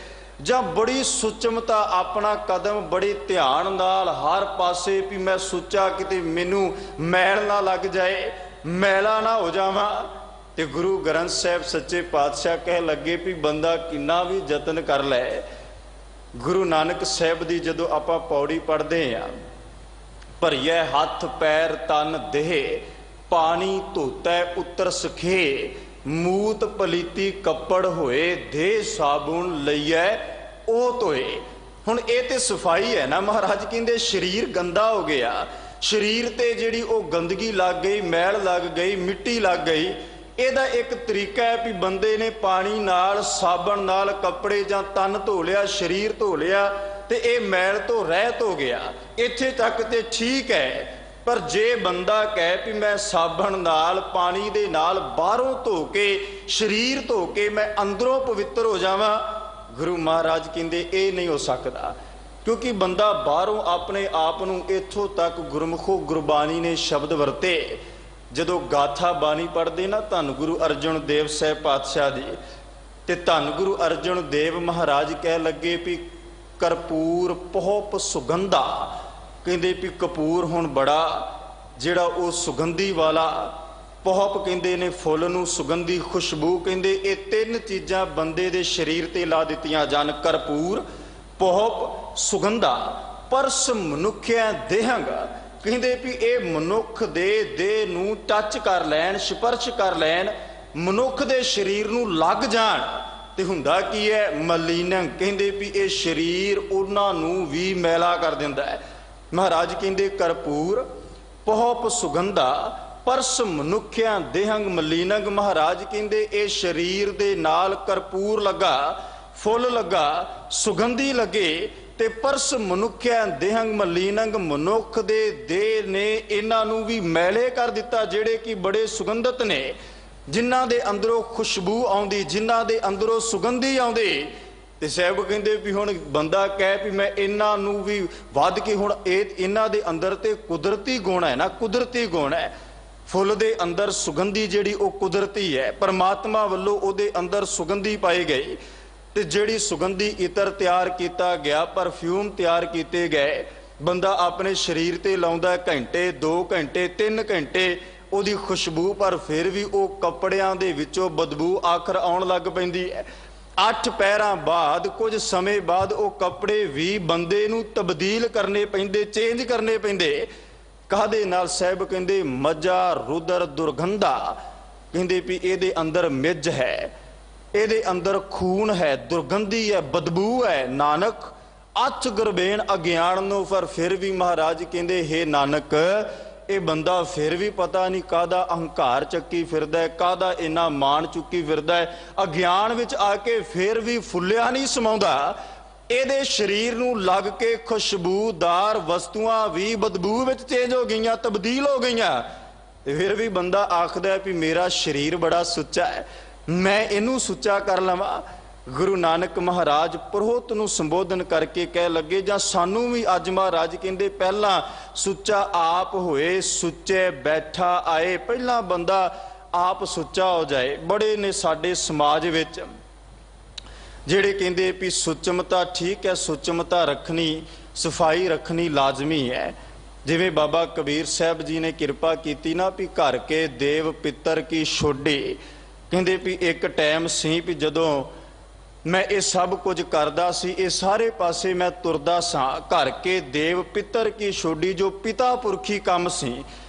Speaker 2: ਜਾਂ ਬੜੀ ਸੁਚਮਤਾ ਆਪਣਾ ਕਦਮ ਬੜੇ ਧਿਆਨ ਨਾਲ ਹਰ ਪਾਸੇ ਵੀ ਮੈਂ ਸੁੱਚਾ, ਕਿਤੇ ਮੈਨੂੰ ਮੈਲ ਨਾ ਲੱਗ ਜਾਏ, ਮੈਲਾ ਨਾ ਹੋ ਜਾਵਾਂ। ਤੇ ਗੁਰੂ ਗ੍ਰੰਥ ਸਾਹਿਬ ਸੱਚੇ ਪਾਤਸ਼ਾਹ ਕਹਿ ਲੱਗੇ ਵੀ ਬੰਦਾ ਕਿੰਨਾ ਵੀ ਯਤਨ ਕਰ ਲੈ। ਗੁਰੂ ਨਾਨਕ ਸਾਹਿਬ ਦੀ ਜਦੋਂ ਆਪਾਂ ਪੌੜੀ ਪੜ੍ਹਦੇ ਹਾਂ, ਭਰੀਏ ਹੱਥ ਪੈਰ ਤਨ ਦੇਹ, ਪਾਣੀ ਧੋਤੈ ਉਤਰ ਸਖੇ, ਮੂਤ ਪਲੀਤੀ ਕੱਪੜ ਹੋਏ, ਦੇ ਸਾਬੁਨ ਲਈਐ ਉਹ ਧੋਏ। ਹੁਣ ਇਹ ਤੇ ਸਫਾਈ ਹੈ ਨਾ। ਮਹਾਰਾਜ ਕਹਿੰਦੇ ਸਰੀਰ ਗੰਦਾ ਹੋ ਗਿਆ, ਸਰੀਰ ਤੇ ਜਿਹੜੀ ਉਹ ਗੰਦਗੀ ਲੱਗ ਗਈ, ਮੈਲ ਲੱਗ ਗਈ, ਮਿੱਟੀ ਲੱਗ ਗਈ। ਇਹਦਾ ਇੱਕ ਤਰੀਕਾ ਹੈ ਵੀ ਬੰਦੇ ਨੇ ਪਾਣੀ ਨਾਲ, ਸਾਬਣ ਨਾਲ ਕੱਪੜੇ ਜਾਂ ਤਨ ਧੋ ਲਿਆ, ਸਰੀਰ ਧੋ ਲਿਆ, ਤੇ ਇਹ ਮੈਲ ਤੋਂ ਰਹਿਤ ਹੋ ਗਿਆ। ਇੱਥੇ ਤੱਕ ਤੇ ਠੀਕ ਹੈ। ਪਰ ਜੇ ਬੰਦਾ ਕਹੇ ਵੀ ਮੈਂ ਸਾਬਣ ਨਾਲ, ਪਾਣੀ ਦੇ ਨਾਲ ਬਾਹਰੋਂ ਧੋ ਕੇ, ਸਰੀਰ ਧੋ ਕੇ ਮੈਂ ਅੰਦਰੋਂ ਪਵਿੱਤਰ ਹੋ ਜਾਵਾਂ, ਗੁਰੂ ਮਹਾਰਾਜ ਕਹਿੰਦੇ ਇਹ ਨਹੀਂ ਹੋ ਸਕਦਾ। ਕਿਉਂਕਿ ਬੰਦਾ ਬਾਹਰੋਂ ਆਪਣੇ ਆਪ ਨੂੰ, ਇੱਥੋਂ ਤੱਕ ਗੁਰਮੁਖੋ ਗੁਰਬਾਣੀ ਨੇ ਸ਼ਬਦ ਵਰਤੇ। ਜਦੋਂ ਗਾਥਾ ਬਾਣੀ ਪੜ੍ਹਦੇ ਨਾ ਧੰਨ ਗੁਰੂ ਅਰਜਨ ਦੇਵ ਸਾਹਿਬ ਪਾਤਸ਼ਾਹ ਦੀ, ਤੇ ਧੰਨ ਗੁਰੂ ਅਰਜਨ ਦੇਵ ਮਹਾਰਾਜ ਕਹਿ ਲੱਗੇ ਵੀ ਕਰਪੂਰ ਪਹੁਪ ਸੁਗੰਧਾ। ਕਹਿੰਦੇ ਵੀ ਕਪੂਰ ਹੁਣ ਬੜਾ ਜਿਹੜਾ ਉਹ ਸੁਗੰਧੀ ਵਾਲਾ ਪੋਹਪ ਕਹਿੰਦੇ ਨੇ ਫੁੱਲ ਨੂੰ, ਸੁਗੰਧੀ ਖੁਸ਼ਬੂ ਕਹਿੰਦੇ। ਇਹ ਤਿੰਨ ਚੀਜ਼ਾਂ ਬੰਦੇ ਦੇ ਸਰੀਰ ਤੇ ਲਾ ਦਿੱਤੀਆਂ ਜਾਣ, ਕਰਪੂਰ, ਪੋਹਪ, ਸੁਗੰਧਾ। ਪਰਸ ਮਨੁੱਖਿਆ ਦੇਹੰਗ ਕਹਿੰਦੇ ਵੀ ਇਹ ਮਨੁੱਖ ਦੇ ਦੇਹ ਨੂੰ ਟੱਚ ਕਰ ਲੈਣ, ਸਪਰਸ਼ ਕਰ ਲੈਣ, ਮਨੁੱਖ ਦੇ ਸਰੀਰ ਨੂੰ ਲੱਗ ਜਾਣ ਤੇ ਹੁੰਦਾ ਕੀ ਹੈ? ਮਲੀਨੰ ਕਹਿੰਦੇ ਵੀ ਇਹ ਸਰੀਰ ਉਹਨਾਂ ਨੂੰ ਵੀ ਮੈਲਾ ਕਰ ਦਿੰਦਾ ਹੈ। ਮਹਾਰਾਜ ਕਹਿੰਦੇ ਕਰਪੂਰ, ਪੋਹਪ, ਸੁਗੰਧਾ, ਪਰਸ ਮਨੁੱਖਿਆ ਦੇਹੰਗ ਮਲੀਨੰਗ। ਮਹਾਰਾਜ ਕਹਿੰਦੇ ਇਹ ਸਰੀਰ ਦੇ ਨਾਲ ਕਰਪੂਰ ਲੱਗਾ, ਫੁੱਲ ਲੱਗਾ, ਸੁਗੰਧੀ ਲੱਗੇ ਤੇ ਪਰਸ ਮਨੁੱਖਿਆ ਦੇਹੰਗ ਮਲੀਨੰਗ। ਮਨੁੱਖ ਦੇ ਦੇਹ ਨੇ ਇਹਨਾਂ ਨੂੰ ਵੀ ਮੈਲੇ ਕਰ ਦਿੱਤਾ, ਜਿਹੜੇ ਕਿ ਬੜੇ ਸੁਗੰਧਤ ਨੇ, ਜਿਨ੍ਹਾਂ ਦੇ ਅੰਦਰੋਂ ਖੁਸ਼ਬੂ ਆਉਂਦੀ, ਜਿਨ੍ਹਾਂ ਦੇ ਅੰਦਰੋਂ ਸੁਗੰਧੀ ਆਉਂਦੀ। ਤੇ ਸਾਹਿਬ ਕਹਿੰਦੇ ਵੀ ਹੁਣ ਬੰਦਾ ਕਹਿ ਵੀ ਮੈਂ ਇਹਨਾਂ ਨੂੰ ਵੀ ਵੱਧ ਕੇ, ਹੁਣ ਇਹਨਾਂ ਦੇ ਅੰਦਰ ਤੇ ਕੁਦਰਤੀ ਗੁਣ ਹੈ ਨਾ, ਕੁਦਰਤੀ ਗੁਣ ਹੈ। ਫੁੱਲ ਦੇ ਅੰਦਰ ਸੁਗੰਧੀ ਜਿਹੜੀ ਉਹ ਕੁਦਰਤੀ ਹੈ, ਪਰਮਾਤਮਾ ਵੱਲੋਂ ਉਹਦੇ ਅੰਦਰ ਸੁਗੰਧੀ ਪਾਈ ਗਈ। ਤੇ ਜਿਹੜੀ ਸੁਗੰਧੀ ਇਤਰ ਤਿਆਰ ਕੀਤਾ ਗਿਆ, ਪਰਫਿਊਮ ਤਿਆਰ ਕੀਤੇ ਗਏ, ਬੰਦਾ ਆਪਣੇ ਸਰੀਰ ਤੇ ਲਾਉਂਦਾ ਘੰਟੇ, 2 ਘੰਟੇ, 3 ਘੰਟੇ ਉਹਦੀ ਖੁਸ਼ਬੂ, ਪਰ ਫਿਰ ਵੀ ਉਹ ਕੱਪੜਿਆਂ ਦੇ ਵਿੱਚੋਂ ਬਦਬੂ ਆਖਰ ਆਉਣ ਲੱਗ ਪੈਂਦੀ ਹੈ। 8 ਪਹਿਰਾਂ ਬਾਅਦ, ਕੁਝ ਸਮੇਂ ਬਾਅਦ ਉਹ ਕੱਪੜੇ ਵੀ ਬੰਦੇ ਨੂੰ ਤਬਦੀਲ ਕਰਨੇ ਪੈਂਦੇ, ਚੇਂਜ ਕਰਨੇ ਪੈਂਦੇ। ਕਾਹਦੇ ਨਾਲ? ਸਾਹਿਬ ਕਹਿੰਦੇ ਮੱਝਾ ਰੁਦਰ ਦੁਰਗੰਧਾ ਕਹਿੰਦੇ ਵੀ ਇਹਦੇ ਅੰਦਰ ਮਿੱਝ ਹੈ, ਇਹਦੇ ਅੰਦਰ ਖੂਨ ਹੈ, ਦੁਰਗੰਧੀ ਹੈ, ਬਦਬੂ ਹੈ। ਨਾਨਕ ਅੱਚ ਗੁਰਬੇਨ ਅਗਿਆਨ ਨੂੰ। ਪਰ ਫਿਰ ਵੀ ਮਹਾਰਾਜ ਕਹਿੰਦੇ ਹੇ ਨਾਨਕ, ਇਹ ਬੰਦਾ ਫਿਰ ਵੀ ਪਤਾ ਨਹੀਂ ਕਾਹਦਾ ਅਹੰਕਾਰ ਚੱਕੀ ਫਿਰਦਾ ਹੈ, ਕਾਹਦਾ ਇੰਨਾ ਮਾਣ ਚੁੱਕੀ ਫਿਰਦਾ ਹੈ। ਅਗਿਆਨ ਵਿੱਚ ਆ ਕੇ ਫਿਰ ਵੀ ਫੁੱਲਿਆ ਨਹੀਂ ਸਮਾਉਂਦਾ। ਇਹਦੇ ਸਰੀਰ ਨੂੰ ਲੱਗ ਕੇ ਖੁਸ਼ਬੂਦਾਰ ਵਸਤੂਆਂ ਵੀ ਬਦਬੂ ਵਿੱਚ ਚੇਂਜ ਹੋ ਗਈਆਂ, ਤਬਦੀਲ ਹੋ ਗਈਆਂ। ਤੇ ਫਿਰ ਵੀ ਬੰਦਾ ਆਖਦਾ ਵੀ ਮੇਰਾ ਸਰੀਰ ਬੜਾ ਸੁੱਚਾ ਹੈ, ਮੈਂ ਇਹਨੂੰ ਸੁੱਚਾ ਕਰ ਲਵਾਂ। ਗੁਰੂ ਨਾਨਕ ਮਹਾਰਾਜ ਪ੍ਰੋਹਤ ਨੂੰ ਸੰਬੋਧਨ ਕਰਕੇ ਕਹਿ ਲੱਗੇ, ਜਾਂ ਸਾਨੂੰ ਵੀ ਅੱਜ ਮਹਾਰਾਜ ਕਹਿੰਦੇ ਪਹਿਲਾਂ ਸੁੱਚਾ ਆਪ ਹੋਏ, ਸੁੱਚੇ ਬੈਠਾ ਆਏ। ਪਹਿਲਾਂ ਬੰਦਾ ਆਪ ਸੁੱਚਾ ਹੋ ਜਾਏ। ਬੜੇ ਨੇ ਸਾਡੇ ਸਮਾਜ ਵਿੱਚ ਜਿਹੜੇ ਕਹਿੰਦੇ ਵੀ ਸੁਚਮਤਾ ਠੀਕ ਹੈ, ਸੁਚਮਤਾ ਰੱਖਣੀ, ਸਫਾਈ ਰੱਖਣੀ ਲਾਜ਼ਮੀ ਹੈ। ਜਿਵੇਂ ਬਾਬਾ ਕਬੀਰ ਸਾਹਿਬ ਜੀ ਨੇ ਕਿਰਪਾ ਕੀਤੀ ਨਾ ਵੀ ਘਰ ਕੇ ਦੇਵ ਪਿੱਤਰ ਕੀ ਛੋਡੀ। ਕਹਿੰਦੇ ਵੀ ਇੱਕ ਟਾਈਮ ਸੀ ਵੀ ਜਦੋਂ ਮੈਂ ਇਹ ਸਭ ਕੁਝ ਕਰਦਾ ਸੀ, ਇਹ ਸਾਰੇ ਪਾਸੇ ਮੈਂ ਤੁਰਦਾ ਸਾਂ, ਘਰ ਕੇ ਦੇਵ ਪਿੱਤਰ ਕੀ ਛੋਡੀ, ਜੋ ਪਿਤਾ ਪੁਰਖੀ ਕੰਮ ਸੀ,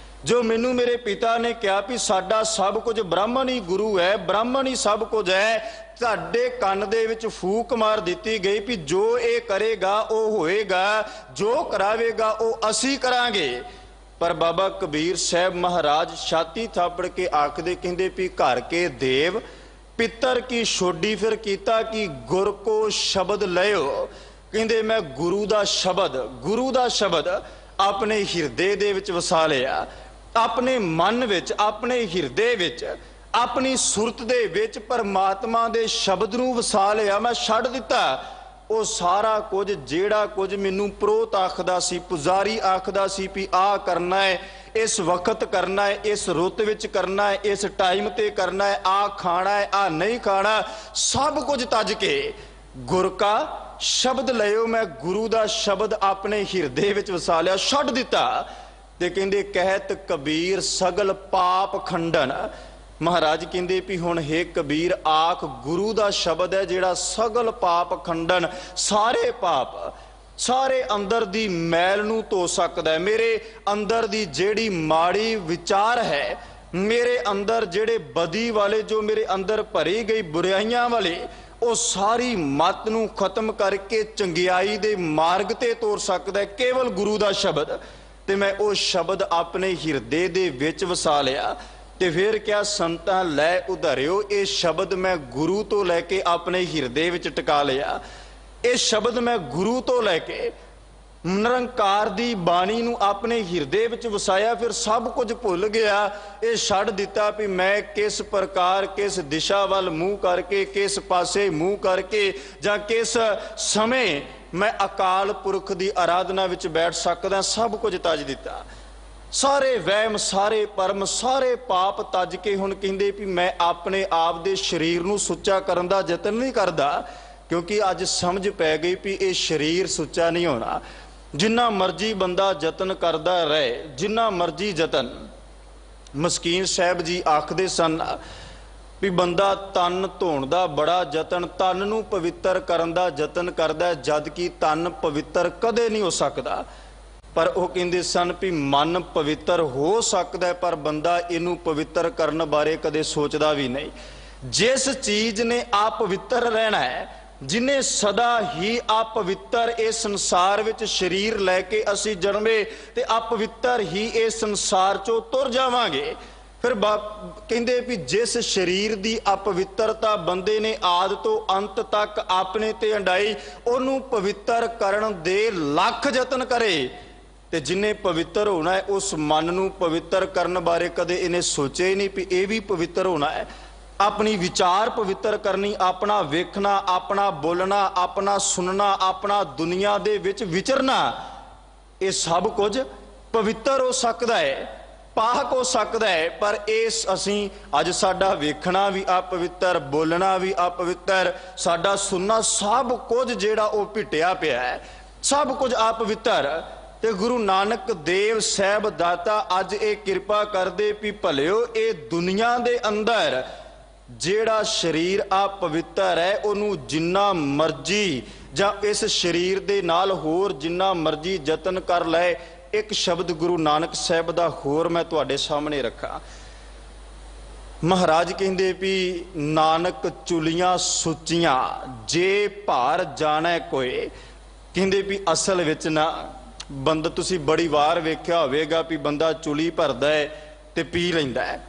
Speaker 2: ਜੋ ਮੈਨੂੰ ਮੇਰੇ ਪਿਤਾ ਨੇ ਕਿਹਾ ਵੀ ਸਾਡਾ ਸਭ ਕੁਝ ਬ੍ਰਾਹਮਣ ਹੀ ਗੁਰੂ ਹੈ, ਬ੍ਰਾਹਮਣ ਹੀ ਸਭ ਕੁਝ ਹੈ। ਤੁਹਾਡੇ ਕੰਨ ਦੇ ਵਿੱਚ ਫੂਕ ਮਾਰ ਦਿੱਤੀ ਗਈ ਵੀ ਜੋ ਇਹ ਕਰੇਗਾ ਉਹ ਹੋਏਗਾ, ਜੋ ਕਰਾਵੇਗਾ ਉਹ ਅਸੀਂ ਕਰਾਂਗੇ। ਪਰ ਬਾਬਾ ਕਬੀਰ ਸਾਹਿਬ ਮਹਾਰਾਜ ਛਾਤੀ ਥਾਪੜ ਕੇ ਆਖਦੇ, ਕਹਿੰਦੇ ਵੀ ਘਰ ਕੇ ਦੇਵ ਪਿੱਤਰ ਕੀ ਛੋਡੀ। ਫਿਰ ਕੀਤਾ ਕਿ ਗੁਰ ਕੋ ਸ਼ਬਦ ਲਿਓ। ਕਹਿੰਦੇ ਮੈਂ ਗੁਰੂ ਦਾ ਸ਼ਬਦ ਆਪਣੇ ਹਿਰਦੇ ਦੇ ਵਿੱਚ ਵਸਾ ਲਿਆ, ਆਪਣੇ ਮਨ ਵਿੱਚ, ਆਪਣੇ ਹਿਰਦੇ ਵਿੱਚ, ਆਪਣੀ ਸੁਰਤ ਦੇ ਵਿੱਚ ਪਰਮਾਤਮਾ ਦੇ ਸ਼ਬਦ ਨੂੰ ਵਸਾ ਲਿਆ। ਮੈਂ ਛੱਡ ਦਿੱਤਾ ਉਹ ਸਾਰਾ ਕੁਝ ਜਿਹੜਾ ਕੁਝ ਮੈਨੂੰ ਪ੍ਰੋਤ ਆਖਦਾ ਸੀ, ਪੁਜਾਰੀ ਆਖਦਾ ਸੀ ਵੀ ਆਹ ਕਰਨਾ ਹੈ, ਇਸ ਵਕਤ ਕਰਨਾ ਹੈ, ਇਸ ਰੁੱਤ ਵਿੱਚ ਕਰਨਾ ਹੈ, ਇਸ ਟਾਈਮ ਤੇ ਕਰਨਾ ਹੈ, ਆਹ ਖਾਣਾ ਹੈ, ਆਹ ਨਹੀਂ ਖਾਣਾ, ਸਭ ਕੁਝ ਤਜ ਕੇ ਗੁਰ ਕਾ ਸ਼ਬਦ ਲਿਓ। ਮੈਂ ਗੁਰੂ ਦਾ ਸ਼ਬਦ ਆਪਣੇ ਹਿਰਦੇ ਵਿੱਚ ਵਸਾ ਲਿਆ, ਛੱਡ ਦਿੱਤਾ। ਤੇ ਕਹਿੰਦੇ ਕਹਿਤ ਕਬੀਰ ਸਗਲ ਪਾਪ ਖੰਡਨ। ਮਹਾਰਾਜ ਕਹਿੰਦੇ ਵੀ ਹੁਣ ਹੇ ਕਬੀਰ ਆਖ ਗੁਰੂ ਦਾ ਸ਼ਬਦ ਹੈ ਜਿਹੜਾ ਸਗਲ ਪਾਪ ਖੰਡਨ, ਸਾਰੇ ਪਾਪ, ਸਾਰੇ ਅੰਦਰ ਦੀ ਮੈਲ ਨੂੰ ਧੋ ਸਕਦਾ ਹੈ। ਮੇਰੇ ਅੰਦਰ ਦੀ ਜਿਹੜੀ ਮਾੜੀ ਵਿਚਾਰ ਹੈ, ਮੇਰੇ ਅੰਦਰ ਜਿਹੜੇ ਬਦੀ ਵਾਲੇ, ਜੋ ਮੇਰੇ ਅੰਦਰ ਭਰੀ ਗਈ ਬੁਰਾਈਆਂ ਵਾਲੇ, ਉਹ ਸਾਰੀ ਮਤ ਨੂੰ ਖਤਮ ਕਰਕੇ ਚੰਗਿਆਈ ਦੇ ਮਾਰਗ ਤੇ ਤੋਰ ਸਕਦਾ ਹੈ ਕੇਵਲ ਗੁਰੂ ਦਾ ਸ਼ਬਦ। ਤੇ ਮੈਂ ਉਹ ਸ਼ਬਦ ਆਪਣੇ ਹਿਰਦੇ ਦੇ ਵਿੱਚ ਵਸਾ ਲਿਆ। ਤੇ ਫਿਰ ਕਿਹਾ ਸੰਤਾਂ ਲੈ ਉਧਾਰਿਓ, ਇਹ ਸ਼ਬਦ ਮੈਂ ਗੁਰੂ ਤੋਂ ਲੈ ਕੇ ਆਪਣੇ ਹਿਰਦੇ ਵਿੱਚ ਟਿਕਾ ਲਿਆ। ਇਹ ਸ਼ਬਦ ਮੈਂ ਗੁਰੂ ਤੋਂ ਲੈ ਕੇ ਨਿਰੰਕਾਰ ਦੀ ਬਾਣੀ ਨੂੰ ਆਪਣੇ ਹਿਰਦੇ ਵਿੱਚ ਵਸਾਇਆ। ਫਿਰ ਸਭ ਕੁਝ ਭੁੱਲ ਗਿਆ, ਇਹ ਛੱਡ ਦਿੱਤਾ ਵੀ ਮੈਂ ਕਿਸ ਪ੍ਰਕਾਰ, ਕਿਸ ਦਿਸ਼ਾ ਵੱਲ ਮੂੰਹ ਕਰਕੇ, ਕਿਸ ਪਾਸੇ ਮੂੰਹ ਕਰਕੇ, ਜਾਂ ਕਿਸ ਸਮੇਂ ਮੈਂ ਅਕਾਲ ਪੁਰਖ ਦੀ ਆਰਾਧਨਾ ਵਿੱਚ ਬੈਠ ਸਕਦਾ। ਸਭ ਕੁਝ ਤਜ ਦਿੱਤਾ, ਸਾਰੇ ਵਹਿਮ, ਸਾਰੇ ਭਰਮ, ਸਾਰੇ ਪਾਪ ਤਜ ਕੇ ਹੁਣ ਕਹਿੰਦੇ ਵੀ ਮੈਂ ਆਪਣੇ ਆਪ ਦੇ ਸਰੀਰ ਨੂੰ ਸੁੱਚਾ ਕਰਨ ਦਾ ਯਤਨ ਨਹੀਂ ਕਰਦਾ, ਕਿਉਂਕਿ ਅੱਜ ਸਮਝ ਪੈ ਗਈ ਵੀ ਇਹ ਸਰੀਰ ਸੁੱਚਾ ਨਹੀਂ ਹੋਣਾ। ਜਿੰਨਾ ਮਰਜੀ ਬੰਦਾ ਯਤਨ ਕਰਦਾ ਰਹੇ, ਜਿੰਨਾ ਮਰਜੀ ਯਤਨ, ਮਸਕੀਨ ਸਾਹਿਬ ਜੀ ਆਖਦੇ ਸਨ ਵੀ ਬੰਦਾ ਤਨ ਧੋਣ ਦਾ ਬੜਾ ਯਤਨ, ਤਨ ਨੂੰ ਪਵਿੱਤਰ ਕਰਨ ਦਾ ਯਤਨ ਕਰਦਾ, ਜਦ ਕਿ ਤਨ ਪਵਿੱਤਰ ਕਦੇ ਨਹੀਂ ਹੋ ਸਕਦਾ। ਪਰ ਉਹ ਕਹਿੰਦੇ ਸਨ ਵੀ ਮਨ ਪਵਿੱਤਰ ਹੋ ਸਕਦਾ, ਪਰ ਬੰਦਾ ਇਹਨੂੰ ਪਵਿੱਤਰ ਕਰਨ ਬਾਰੇ ਕਦੇ ਸੋਚਦਾ ਵੀ ਨਹੀਂ। ਜਿਸ ਚੀਜ਼ ਨੇ ਆਪਵਿੱਤਰ ਰਹਿਣਾ ਹੈ, ਜਿਨੇ ਸਦਾ ਹੀ ਆਪਵਿੱਤਰ ਇਸ ਸੰਸਾਰ ਵਿੱਚ ਸਰੀਰ ਲੈ ਕੇ ਅਸੀਂ ਜਨਮੇ ਤੇ ਆਪਵਿੱਤਰ ਹੀ ਇਸ ਸੰਸਾਰ ਚੋਂ ਤੁਰ ਜਾਵਾਂਗੇ। ਫਿਰ ਕਹਿੰਦੇ ਵੀ ਜਿਸ ਸਰੀਰ ਦੀ ਅਪਵਿੱਤਰਤਾ ਬੰਦੇ ਨੇ ਆਦ ਤੋਂ ਅੰਤ ਤੱਕ ਆਪਣੇ ਤੇ ਅੰਡਾਈ, ਉਹਨੂੰ ਪਵਿੱਤਰ ਕਰਨ ਦੇ ਲੱਖ ਯਤਨ ਕਰੇ। ਤੇ ਜਿਨੇ ਪਵਿੱਤਰ ਹੋਣਾ ਹੈ, ਉਸ ਮਨ ਨੂੰ ਪਵਿੱਤਰ ਕਰਨ ਬਾਰੇ ਕਦੇ ਇਹਨੇ ਸੋਚਿਆ ਹੀ ਨਹੀਂ ਵੀ ਇਹ ਵੀ ਪਵਿੱਤਰ ਹੋਣਾ ਹੈ। ਆਪਣੀ ਵਿਚਾਰ ਪਵਿੱਤਰ ਕਰਨੀ, ਆਪਣਾ ਵੇਖਣਾ, ਆਪਣਾ ਬੋਲਣਾ, ਆਪਣਾ ਸੁਣਨਾ, ਆਪਣਾ ਦੁਨੀਆ ਦੇ ਵਿੱਚ ਵਿਚਰਨਾ, ਇਹ ਸਭ ਕੁਝ ਪਵਿੱਤਰ ਹੋ ਸਕਦਾ ਹੈ, ਪਾਕ ਹੋ ਸਕਦਾ ਹੈ। ਪਰ ਇਸ ਅਸੀਂ ਅੱਜ ਸਾਡਾ ਵੇਖਣਾ ਵੀ ਅਪਵਿੱਤਰ, ਬੋਲਣਾ ਵੀ ਅਪਵਿੱਤਰ, ਸਾਡਾ ਸੁਣਨਾ, ਸਭ ਕੁਝ ਜਿਹੜਾ ਉਹ ਭਿੱਟਿਆ ਪਿਆ ਹੈ, ਸਭ ਕੁਝ ਅਪਵਿੱਤਰ। ਤੇ ਗੁਰੂ ਨਾਨਕ ਦੇਵ ਸਾਹਿਬ ਦਾਤਾ ਅੱਜ ਇਹ ਕਿਰਪਾ ਕਰਦੇ ਵੀ ਭਲਿਓ ਇਹ ਦੁਨੀਆ ਦੇ ਅੰਦਰ ਜਿਹੜਾ ਸਰੀਰ ਅਪਵਿੱਤਰ ਹੈ, ਉਹਨੂੰ ਜਿੰਨਾ ਮਰਜੀ ਜਾਂ ਇਸ ਸਰੀਰ ਦੇ ਨਾਲ ਹੋਰ ਜਿੰਨਾ ਮਰਜੀ ਯਤਨ ਕਰ ਲਏ। ਇੱਕ ਸ਼ਬਦ ਗੁਰੂ ਨਾਨਕ ਸਾਹਿਬ ਦਾ ਹੋਰ ਮੈਂ ਤੁਹਾਡੇ ਸਾਹਮਣੇ ਰੱਖਾਂ। ਮਹਾਰਾਜ ਕਹਿੰਦੇ ਵੀ ਨਾਨਕ ਚੁਲੀਆਂ ਸੁੱਚੀਆਂ ਜੇ ਭਾਰ ਜਾਣੈ ਕੋਏ। ਕਹਿੰਦੇ ਵੀ ਅਸਲ ਵਿੱਚ ਨਾ ਬੰਦਾ, ਤੁਸੀਂ ਬੜੀ ਵਾਰ ਵੇਖਿਆ ਹੋਵੇਗਾ ਵੀ ਬੰਦਾ ਚੁਲੀ ਭਰਦਾ ਹੈ ਤੇ ਪੀ ਲੈਂਦਾ ਹੈ।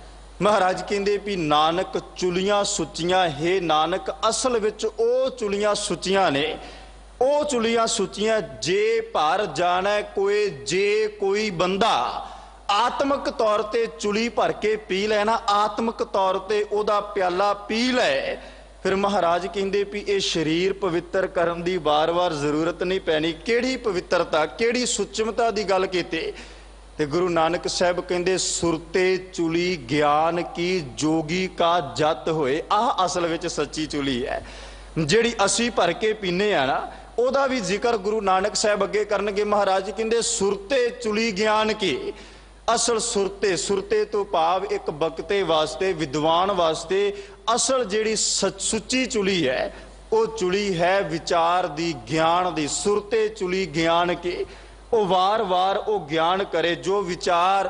Speaker 2: ਮਹਾਰਾਜ ਕਹਿੰਦੇ ਵੀ ਨਾਨਕ ਚੁਲੀਆਂ ਸੁੱਚੀਆਂ, ਹੇ ਨਾਨਕ ਅਸਲ ਵਿੱਚ ਉਹ ਚੁਲੀਆਂ ਸੁੱਚੀਆਂ ਨੇ, ਉਹ ਚੁਲੀਆਂ ਸੁੱਚੀਆਂ ਜੇ ਭਰ ਜਾਣੈ ਕੋਏ। ਜੇ ਕੋਈ ਬੰਦਾ ਆਤਮਿਕ ਤੌਰ ਤੇ ਚੁਲੀ ਭਰ ਕੇ ਪੀ ਲੈਣਾ, ਆਤਮਿਕ ਤੌਰ ਤੇ ਉਹਦਾ ਪਿਆਲਾ ਪੀ ਲੈ, ਫਿਰ ਮਹਾਰਾਜ ਕਹਿੰਦੇ ਵੀ ਇਹ ਸਰੀਰ ਪਵਿੱਤਰ ਕਰਨ ਦੀ ਵਾਰ-ਵਾਰ ਜ਼ਰੂਰਤ ਨਹੀਂ ਪੈਣੀ। ਕਿਹੜੀ ਪਵਿੱਤਰਤਾ, ਕਿਹੜੀ ਸੁਚਮਤਾ ਦੀ ਗੱਲ ਕੀਤੀ। ਤੇ ਗੁਰੂ ਨਾਨਕ ਸਾਹਿਬ ਕਹਿੰਦੇ ਸੁਰਤੇ ਚੁਲੀ ਗਿਆਨ ਕੀ ਜੋਗੀ ਕਾ ਜਤ ਹੋਏ। ਆਹ ਅਸਲ ਵਿੱਚ ਸੱਚੀ ਚੁਲੀ ਹੈ ਜਿਹੜੀ ਅਸੀਂ ਭਰ ਕੇ ਪੀਨੇ ਆ ਨਾ, ਉਹਦਾ ਵੀ ਜ਼ਿਕਰ ਗੁਰੂ ਨਾਨਕ ਸਾਹਿਬ ਅੱਗੇ ਕਰਨਗੇ। ਮਹਾਰਾਜ ਕਹਿੰਦੇ ਸੁਰਤੇ ਚੁਲੀ ਗਿਆਨ ਕੀ। ਅਸਲ ਸੁਰਤੇ, ਸੁਰਤੇ ਤੋਂ ਭਾਵ ਇੱਕ ਬਕਤੇ ਵਾਸਤੇ, ਵਿਦਵਾਨ ਵਾਸਤੇ ਅਸਲ ਜਿਹੜੀ ਸੁੱਚੀ ਚੁਲੀ ਹੈ, ਉਹ ਚੁਲੀ ਹੈ ਵਿਚਾਰ ਦੀ, ਗਿਆਨ ਦੀ। ਸੁਰਤੇ ਚੁਲੀ ਗਿਆਨ ਕੀ, ਉਹ ਵਾਰ-ਵਾਰ ਉਹ ਗਿਆਨ ਕਰੇ ਜੋ ਵਿਚਾਰ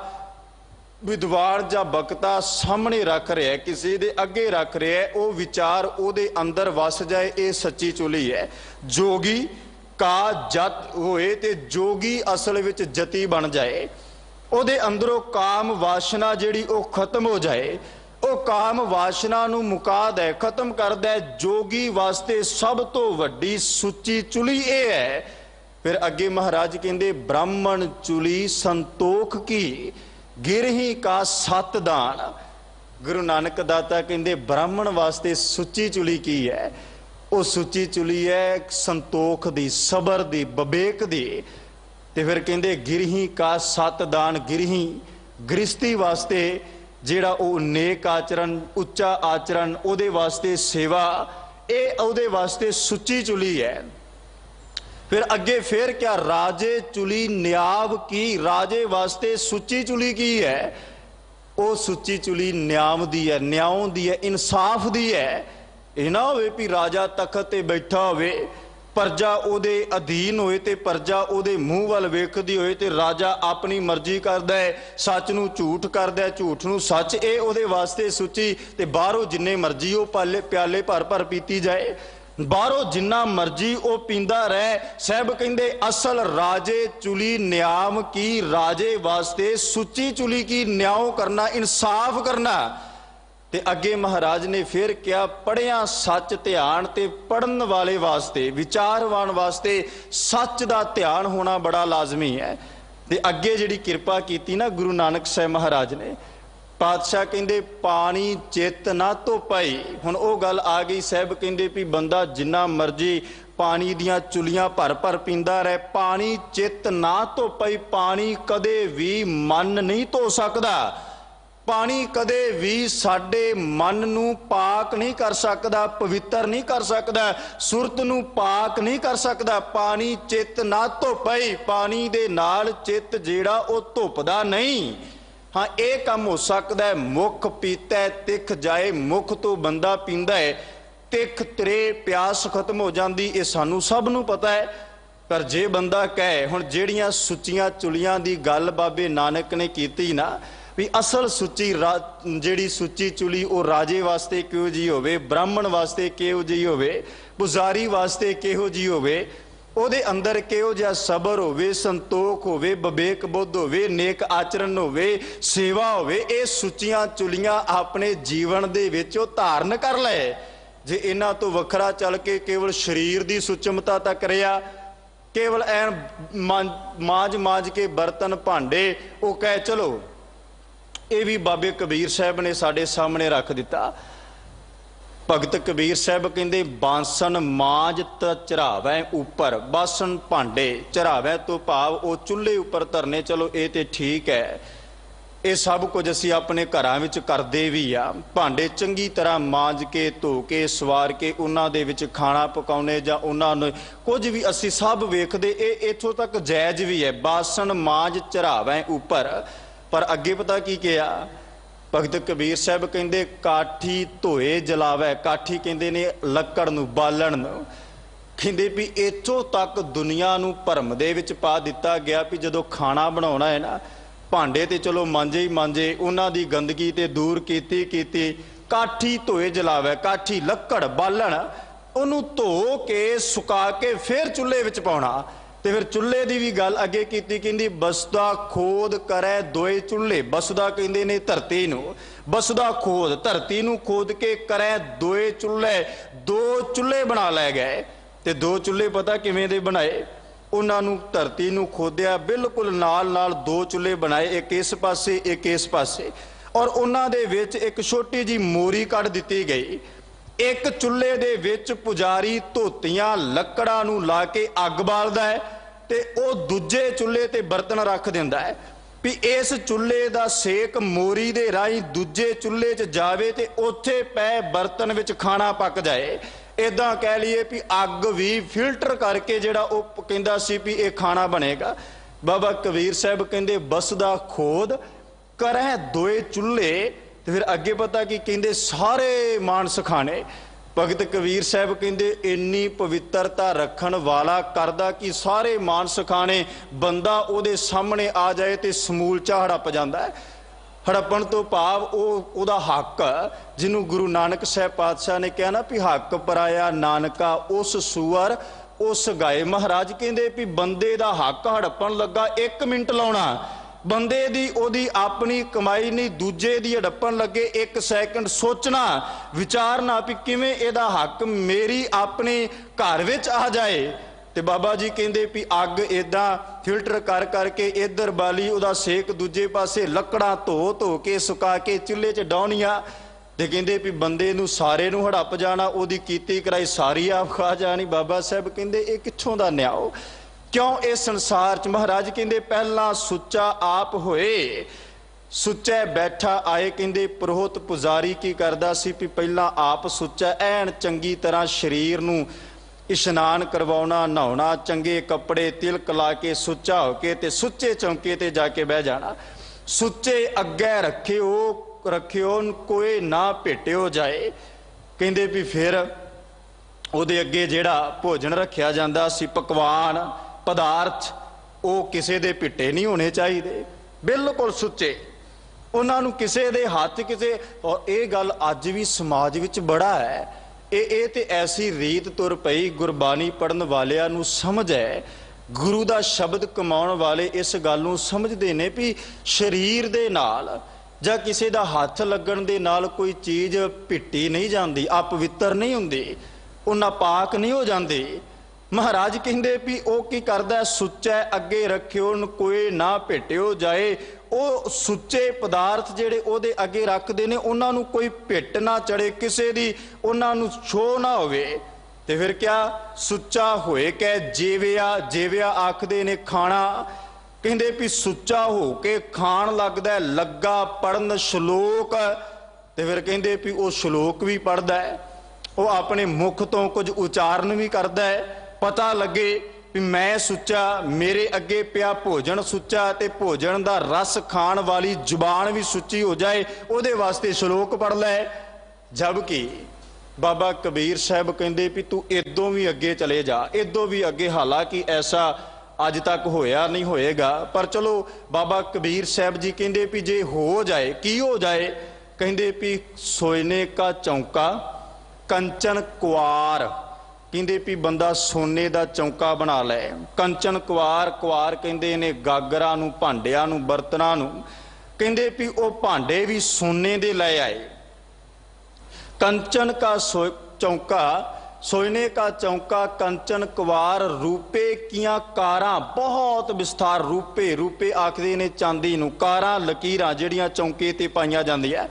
Speaker 2: ਵਿਦਵਾਨ ਜਾਂ ਬਕਤਾ ਸਾਹਮਣੇ ਰੱਖ ਰਿਹਾ, ਕਿਸੇ ਦੇ ਅੱਗੇ ਰੱਖ ਰਿਹਾ, ਉਹ ਵਿਚਾਰ ਉਹਦੇ ਅੰਦਰ ਵਸ ਜਾਏ। ਇਹ ਸੱਚੀ ਚੁਲੀ ਹੈ। ਜੋਗੀ ਕਾ ਜਤ ਹੋਏ, ਤੇ ਜੋਗੀ ਅਸਲ ਵਿੱਚ ਜਤੀ ਬਣ ਜਾਏ। ਉਹਦੇ ਅੰਦਰੋਂ ਕਾਮ ਵਾਸ਼ਨਾ ਜਿਹੜੀ ਉਹ ਖਤਮ ਹੋ ਜਾਏ, ਉਹ ਕਾਮ ਵਾਸ਼ਨਾ ਨੂੰ ਮੁਕਾ ਦੇ, ਖਤਮ ਕਰਦਾ। ਜੋਗੀ ਵਾਸਤੇ ਸਭ ਤੋਂ ਵੱਡੀ ਸੁੱਚੀ ਚੁਲੀ ਇਹ ਹੈ। ਫਿਰ ਅੱਗੇ ਮਹਾਰਾਜ ਕਹਿੰਦੇ ਬ੍ਰਾਹਮਣ ਚੁਲੀ ਸੰਤੋਖ ਕੀ ਗਿਰਹੀ ਕਾ ਸਤ ਦਾਨ। ਗੁਰੂ ਨਾਨਕ ਦਾਤਾ ਕਹਿੰਦੇ ਬ੍ਰਾਹਮਣ ਵਾਸਤੇ ਸੁੱਚੀ ਚੁਲੀ ਕੀ ਹੈ? ਉਹ ਸੁੱਚੀ ਚੁਲੀ ਹੈ ਸੰਤੋਖ ਦੀ, ਸਬਰ ਦੀ, ਵਿਵੇਕ ਦੀ। ਤੇ ਫਿਰ ਕਹਿੰਦੇ ਗਿਰਹੀ ਕਾ ਸਤ ਦਾਨ। ਗਿਰਹੀ ਗ੍ਰਸਤੀ ਵਾਸਤੇ ਜਿਹੜਾ ਉਹ ਨੇਕ ਆਚਰਨ, ਉੱਚਾ ਆਚਰਨ, ਉਹਦੇ ਵਾਸਤੇ ਸੇਵਾ, ਇਹ ਉਹਦੇ ਵਾਸਤੇ ਸੁੱਚੀ ਚੁਲੀ ਹੈ। ਫਿਰ ਅੱਗੇ ਫਿਰ ਕਿਆ ਰਾਜੇ ਚੁਲੀ ਨਿਆਵ ਕੀ। ਰਾਜੇ ਵਾਸਤੇ ਸੁੱਚੀ ਚੁਲੀ ਕੀ ਹੈ? ਉਹ ਸੁੱਚੀ ਚੁਲੀ ਨਿਆਮ ਦੀ ਹੈ, ਨਿਆਂ ਦੀ ਹੈ, ਇਨਸਾਫ ਦੀ ਹੈ। ਇਹ ਨਾ ਹੋਵੇ ਵੀ ਰਾਜਾ ਤਖਤ ਤੇ ਬੈਠਾ ਹੋਵੇ, ਪ੍ਰਜਾ ਉਹਦੇ ਅਧੀਨ ਹੋਏ ਤੇ ਪ੍ਰਜਾ ਉਹਦੇ ਮੂੰਹ ਵੱਲ ਵੇਖਦੀ ਹੋਏ, ਤੇ ਰਾਜਾ ਆਪਣੀ ਮਰਜ਼ੀ ਕਰਦਾ ਹੈ, ਸੱਚ ਨੂੰ ਝੂਠ ਕਰਦਾ ਹੈ, ਝੂਠ ਨੂੰ ਸੱਚ। ਇਹ ਉਹਦੇ ਵਾਸਤੇ ਸੁੱਚੀ। ਤੇ ਬਾਹਰੋਂ ਜਿੰਨੇ ਮਰਜ਼ੀ ਉਹ ਪਿਆਲੇ ਭਰ ਭਰ ਪੀਤੀ ਜਾਏ, ਬਾਹਰੋਂ ਜਿੰਨਾ ਮਰਜ਼ੀ ਉਹ ਪੀਂਦਾ ਰਹਿ। ਸਾਹਿਬ ਕਹਿੰਦੇ ਅਸਲ ਰਾਜੇ ਚੁਲੀ ਨਿਆਮ ਕੀ। ਰਾਜੇ ਵਾਸਤੇ ਸੁੱਚੀ ਚੁਲੀ ਕੀ, ਨਿਆਂ ਕਰਨਾ, ਇਨਸਾਫ ਕਰਨਾ। ਤੇ ਅੱਗੇ ਮਹਾਰਾਜ ਨੇ ਫਿਰ ਕਿਹਾ ਪੜ੍ਹਿਆ ਸੱਚ ਧਿਆਨ। ਤੇ ਪੜ੍ਹਨ ਵਾਲੇ ਵਾਸਤੇ, ਵਿਚਾਰਵਾਨ ਵਾਸਤੇ ਸੱਚ ਦਾ ਧਿਆਨ ਹੋਣਾ ਬੜਾ ਲਾਜ਼ਮੀ ਹੈ। ਤੇ ਅੱਗੇ ਜਿਹੜੀ ਕਿਰਪਾ ਕੀਤੀ ਨਾ ਗੁਰੂ ਨਾਨਕ ਸਾਹਿਬ ਮਹਾਰਾਜ ਨੇ, ਪਾਤਸ਼ਾਹ ਕਹਿੰਦੇ ਪਾਣੀ ਚਿੱਤ ਨਾ ਧੋਪਾਈ। ਹੁਣ ਉਹ ਗੱਲ ਆ ਗਈ। ਸਾਹਿਬ ਕਹਿੰਦੇ ਵੀ ਬੰਦਾ ਜਿੰਨਾ ਮਰਜੀ ਪਾਣੀ ਦੀਆਂ ਚੁਲੀਆਂ ਭਰ ਭਰ ਪੀਂਦਾ ਰਹੇ, ਪਾਣੀ ਚਿੱਤ ਨਾ ਧੋਪਾਈ। ਪਾਣੀ ਕਦੇ ਵੀ ਮਨ ਨਹੀਂ ਧੋ ਸਕਦਾ। ਪਾਣੀ ਕਦੇ ਵੀ ਸਾਡੇ ਮਨ ਨੂੰ ਪਾਕ ਨਹੀਂ ਕਰ ਸਕਦਾ, ਪਵਿੱਤਰ ਨਹੀਂ ਕਰ ਸਕਦਾ, ਸੁਰਤ ਨੂੰ ਪਾਕ ਨਹੀਂ ਕਰ ਸਕਦਾ। ਪਾਣੀ ਚਿੱਤ ਨਾ ਧੋਪਾਈ। ਪਾਣੀ ਦੇ ਨਾਲ ਚਿੱਤ ਜਿਹੜਾ ਉਹ ਧੁੱਪਦਾ ਨਹੀਂ। हाँ ये काम हो सकता है। मुख पीता है तिख जाए, मुख तो बंदा पींदा है तिख तरे प्यास खत्म हो जाती, ये सानू सब नू पता है। पर जे बंदा कहे हुण जेड़ियां सुच्चियां चुलियां दी गल बाबे नानक ने कीती ना भी असल सुच्ची जेड़ी सुच्ची चुली वो राजे वास्ते किहो जी होवे, ब्राह्मण वास्ते किहो जी होवे, पुजारी वास्ते किहो जी होवे, ਉਹਦੇ अंदर किहो जिहा सबर होवे, संतोख होवे, विवेक बुद्ध होवे, नेक आचरण होवे, सेवा होवे, ये सुच्चियां चुलियां अपने जीवन दे विच धारण कर ले। जे इन्हां तो वखरा चल के केवल शरीर की सुचमता तक रहा, केवल ऐन मांज मांज के बर्तन भांडे वो कहे चलो, ये भी बाबे कबीर साहब ने साडे सामने रख दिता। भगत कबीर साहब कहते बांसन मांज त चढ़ावै उपर, बासन भांडे चढ़ावै तो भाव वो चुल्हे उपर धरने। चलो ये तो ठीक है, ये सब कुछ असी अपने घरां विच करदे भी आ। भांडे चंगी तरह मांज के धो के सवार के उन्हां दे विच खाना पकाउने जां उन्हां नूं कुछ भी असी सब वेखदे, ये इत्थों तक जायज़ भी है, बासन मांज चढ़ावै उपर। पर अगे पता की कहा भगत कबीर साहब कहते काठी धोए जलावै, काठी कहते ने लक्कड़ नूं बालण नूं। कहते भी इत्थों तक दुनिया नूं भरम दे विच पा दिता गया भी जदों खाना बनाउणा है ना, भांडे ते चलो मांजे ही मांजे, उन्हां दी गंदगी ते दूर कीती, काठी धोए जलावै, काठी लक्कड़ बालण उहनूं धो के सुका के फिर चुल्हे विच पाउणा। ते फिर चुल्हे की भी गल अगे की, कहती बसदा खोद करे दोए चुल्हे, बसदा कहते ने धरती नूं, बसदा खोद धरती नूं खोद के करे दोए चुल्हे, दो चुल्हे बना लै गए। ते दो चुल्हे पता किवें दे बनाए, उन्होंने धरती नूं खोदिया बिल्कुल नाल नाल दो चुल्हे बनाए, एक इस पासे एक इस पासे, और उन्हां दे विच एक छोटी जी मोरी कढ़ दिती गई। एक चुल्हे दे विच पुजारी धोतियां लकड़ां नूं ला के अग बालदा है ते ओ दूजे चुल्हे ते बर्तन रख दिंदा है भी इस चुल्हे दा सेक मोरी दे राही दूजे चुल्हे च जावे ते उत्थे पै बर्तन विच खाना पक जाए। इदां कह लीए भी अग भी फिल्टर करके जिहड़ा ओ कहंदा सी भी ये खाना बनेगा। बाबा कबीर साहब कहंदे बसदा खोद करै दोए चुल्हे, तो फिर अगे पता की कहते सारे मानस खाने। भगत कबीर साहब कहते इन्नी पवित्रता रखन वाला करदा कि सारे मानस खाने, बंदा उहदे सामने आ जाए तो समूलचा हड़प जाता है। हड़पन तो भाव उहदा हक, जिन्हों गुरु नानक साहब पातशाह ने कहा ना भी हक पराया नानका उस सूअर उस गाए। महाराज कहते भी बंदे दा हक हड़पन लगा 1 मिनट लाउणा, बंदे दी ओदी अपनी कमाई नहीं दूजे दी हड़पन लगे 1 सैकंड सोचना विचारना भी किवें इहदा हक मेरी अपने घर विच आ जाए। ते बाबा जी कहंदे भी अग इदां फिल्टर कर करके इधर बाली उहदा सेक दूजे पासे लकड़ां धो धो के सुका के चुल्हे च डाउणियां। ते कहंदे भी बंदे नूं सारे नूं हड़प जाना, ओदी कीती कराई सारी आप खा जानी। बाबा साहब कहंदे ये कित्थों दा न्याओ, क्यों इस संसार च। महाराज कहंदे पहला सुच्चा आप होए, सुच्चा बैठा आए। कहंदे पुरोहित पुजारी की करदा सी भी पहला आप सुच्चा ऐन चंगी तरह शरीर नूं इशनान करवाउणा, नहाउणा, चंगे कपड़े तिलक ला के सुच्चा होके ते सुच्चे चौंके ते जाके बह जाना। सुच्चे अग्गे रखियो कोई ना भेटियो जाए। कहंदे भी फिर उहदे अगे जिहड़ा भोजन रखिया जांदा सी पकवान पदार्थ, वो किसी दे भिट्टे नहीं होने चाहिए, बिल्कुल सुच्चे। उन्होंने किसी दे हाथ किसी, और ये गल अज भी समाज विच बड़ा है। ये ते ऐसी रीत तुर पई, गुरबानी पढ़न वालियां नूं समझ है, गुरु दा शब्द कमाउण वाले इस गल नूं समझदे ने भी शरीर दे नाल जां किसी दा हथ लगण दे नाल कोई चीज़ भिट्टी नहीं जाती, अपवित्र नहीं हुंदी, वो नापाक नहीं हो जाती। महाराज कहंदे भी वो की करदा सुच्चा अगे रखियो कोई ना भेटियो जाए। वो सुच्चे पदार्थ जिहड़े ओहदे अगे रखदे ने उन्हां नूं कोई भिट ना चढ़े, किसी दी उन्हां नूं छोह ना होवे। ते फिर क्या सुच्चा होए कै जेविया, जेविया आखदे ने खाना। कहंदे भी सुच्चा हो के खाण लगदा लगा पढ़न श्लोक। ते फिर कहंदे भी वो श्लोक भी पढ़दा है, वो अपने मुख तो कुछ उचारण भी करदा है, पता लगे भी मैं सुच्चा, मेरे अगे पिया भोजन सुच्चा, ते भोजन का रस खाण वाली जुबान भी सुच्ची हो जाए, उहदे वास्ते श्लोक पढ़ लै। जबकि बाबा कबीर साहब कहते भी तू इदों भी अगे चले जा, इदों भी अगे। हालांकि ऐसा अज तक होया नहीं होएगा, पर चलो बाबा कबीर साहब जी कहते भी जे हो जाए, की हो जाए? कहते भी सोने का चौंका कंचन कुआर, कहते भी बंदा सोने का चौंका बना लै। कंचन कुआर, कुआर कहते ने गागरां नूं, भांडियां नूं, बर्तनां नूं। कहते भी वो भांडे भी सोने दे लै आए। कंचन का चौंका, सोने का चौंका कंचन कुवार, रूपे कियां कारां, बहुत विस्तार। रूपे, रूपे आखदे ने चांदी नूं, कारां लकीरां जिहड़ियां चौंके ते पाईयां जांदियां।